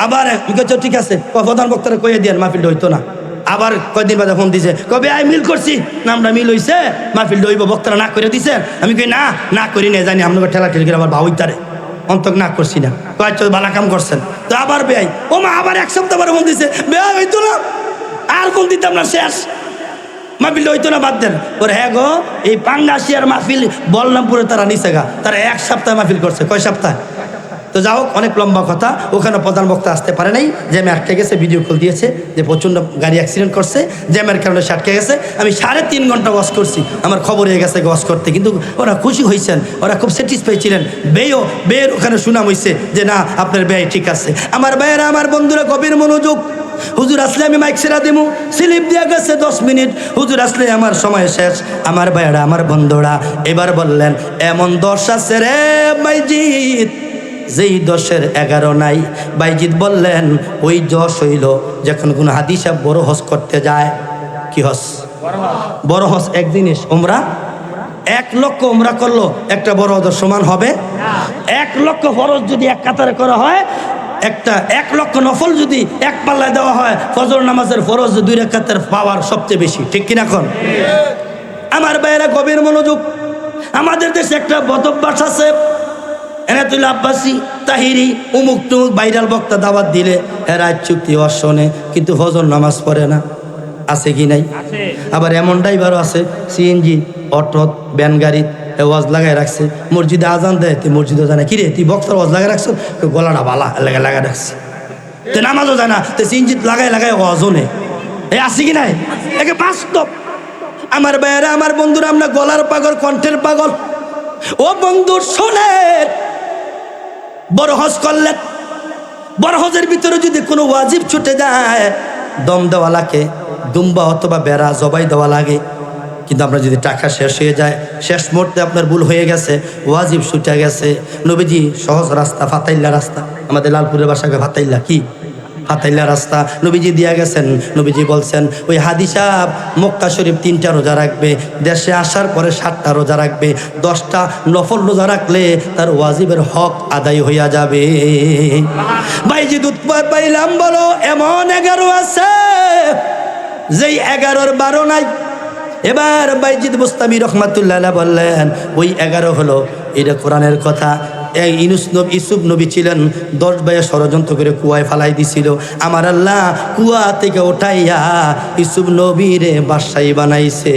আবার ঠিক আছে প্রধান বক্তারা কইয়ে দিয়েন মাহফিলটা হইতো না। আবার কয়েকদিন বাদে ফোন দিছে, কবে মিল করছি, নামটা মিল হইছে, মাহফিলটা হইব, বক্তারা না করে দিছে। আমি কই না করি না, জানি আপনাকে ঠেলা ঠেলি করে আবার ভাউইতারে অন্তক না করছি না, কয়েক বালা কাম করছেন। তো আবার বেয়াই ও মা আবার 1 সপ্তাহ পরে ফোন দিছে, বেয়া হইতো না, আর ফোন দিতাম না, শেষ মাহফিলটা হইতো না, বাদ দেন। ওর হ্যাঁ গো, এই পাঙ্গাসিয়ার মাহফিল বলরামপুরে তারা নিচে গা, তারা 1 সপ্তাহ মাহফিল করছে। কয় সপ্তাহ? তো যাও, অনেক লম্বা কথা। ওখানে প্রধান বক্তা আসতে পারে নাই, জ্যামে আটকে গেছে, ভিডিও কল দিয়েছে যে প্রচণ্ড গাড়ি অ্যাক্সিডেন্ট করছে, জ্যামের কারণে সে আটকে গেছে। আমি 3.5 ঘন্টা ওয়াশ করছি, আমার খবর হয়ে গেছে ওয়াশ করতে, কিন্তু ওরা খুশি হয়েছেন, ওরা খুব স্যাটিসফাই ছিলেন। বেয়ের ওখানে সুনাম হয়েছে যে না আপনার ব্যয় ঠিক আছে। আমার ভাইয়েরা, আমার বন্ধুরা, গভীর মনোযোগ। হুজুর আসলে আমি মাইক সেরা দেবো, স্লিপ দিয়া গেছে 10 মিনিট, হুজুর আসলে আমার সময় শেষ। আমার ভাইয়েরা, আমার বন্ধুরা, এবার বললেন এমন দোষ আছে রে বাইজিৎ যেই 10-এর 11 নাই। বাইজিৎ বললেন ওই 10 হইল যখন কোন হাজি সাহেব বড় হজ করতে যায়। কি হজ? বড় হজ এক জিনিস, উমরা 1 লক্ষ উমরা করলো একটা বড় হজের সমান হবে? 1 লক্ষ ফরজ যদি এক কাতারে করা হয়, একটা 1 লক্ষ নফল যদি এক পাল্লায় দেওয়া হয়, ফজর নামাজের ফরজ 2 রাকাতের পাওয়ার সবচেয়ে বেশি, ঠিক কিনা? এখন আমার ভাইয়েরা গভীর মনোযোগ। আমাদের দেশে একটা বদভ্যাস আছে, এনাতুল্লাহ আব্বাসী, তাহিরি, উমুক টুমুক ভাইরাল বক্তা দাওয়াত দিলে এরা চুক্তি অশনে, কিন্তু ফজর নামাজ পড়ে না, আছে কি নাই? আবার এমন ড্রাইভারও আছে, সিএনজি, অটো, ভ্যান গাড়ি ওয়াজ লাগাই রাখছে, মসজিদে আজান দেয়, তুই মসজিদও জানে কি রে, তুই বক্তার ওয়াজ লাগাই রাখছো, গলাটা বালা লাগাই রাখছে, তুই নামাজও জানা, তো সিএনজি লাগাই ওয়াজও নেই। আছে কি নাই? একে বাস্তব। আমার ভাইয়েরা, আমার বন্ধুরা, আমরা গলার পাগল, কণ্ঠের পাগল। ও বন্ধু শোনেন, বড় হজ করলেন, বড় হজের ভিতরে যদি কোনো ওয়াজিব ছুটে যায়, দম দেওয়া লাগে, দুম্বা অথবা বেড়া জবাই দেওয়া লাগে। কিন্তু আমরা যদি টাকা শেষ হয়ে যায়, শেষ মুহূর্তে আপনার ভুল হয়ে গেছে, ওয়াজিব ছুটে গেছে, নবীজি সহজ রাস্তা, ফাতাইল্লা রাস্তা, আমাদের লালপুরের বাসাকে ফাতাইল্লা, কি ফাতাইল্লা রাস্তা নবীজি দিয়া গেছেন। নবীজি বলছেন ওই হাদি সাহেব মক্কা শরীফ 3টা রোজা রাখবে, দেশে আসার পরে 7টা রোজা রাখবে, 10টা নফল রোজা রাখলে তার ওয়াজিবের হক আদায় হইয়া যাবে। বাইজিদ উৎপাদ পাইলাম বলো এমন 11 আছে যেই 11-র 12 নাই। এবার বাইজিদ বুস্তামি রহমাতুল্লাহ বললেন ওই 11 হলো, এটা কোরআনের কথা। ইউসুফ নবী ছিলেন, 10 ভাইয়ে ষড়যন্ত্র করে কুয়ায় ফালাই দিছিল। আমার আল্লাহ কুয়া থেকে উঠাইয়া ইউসুফ নবীরে বাদশাহী বানাইছে।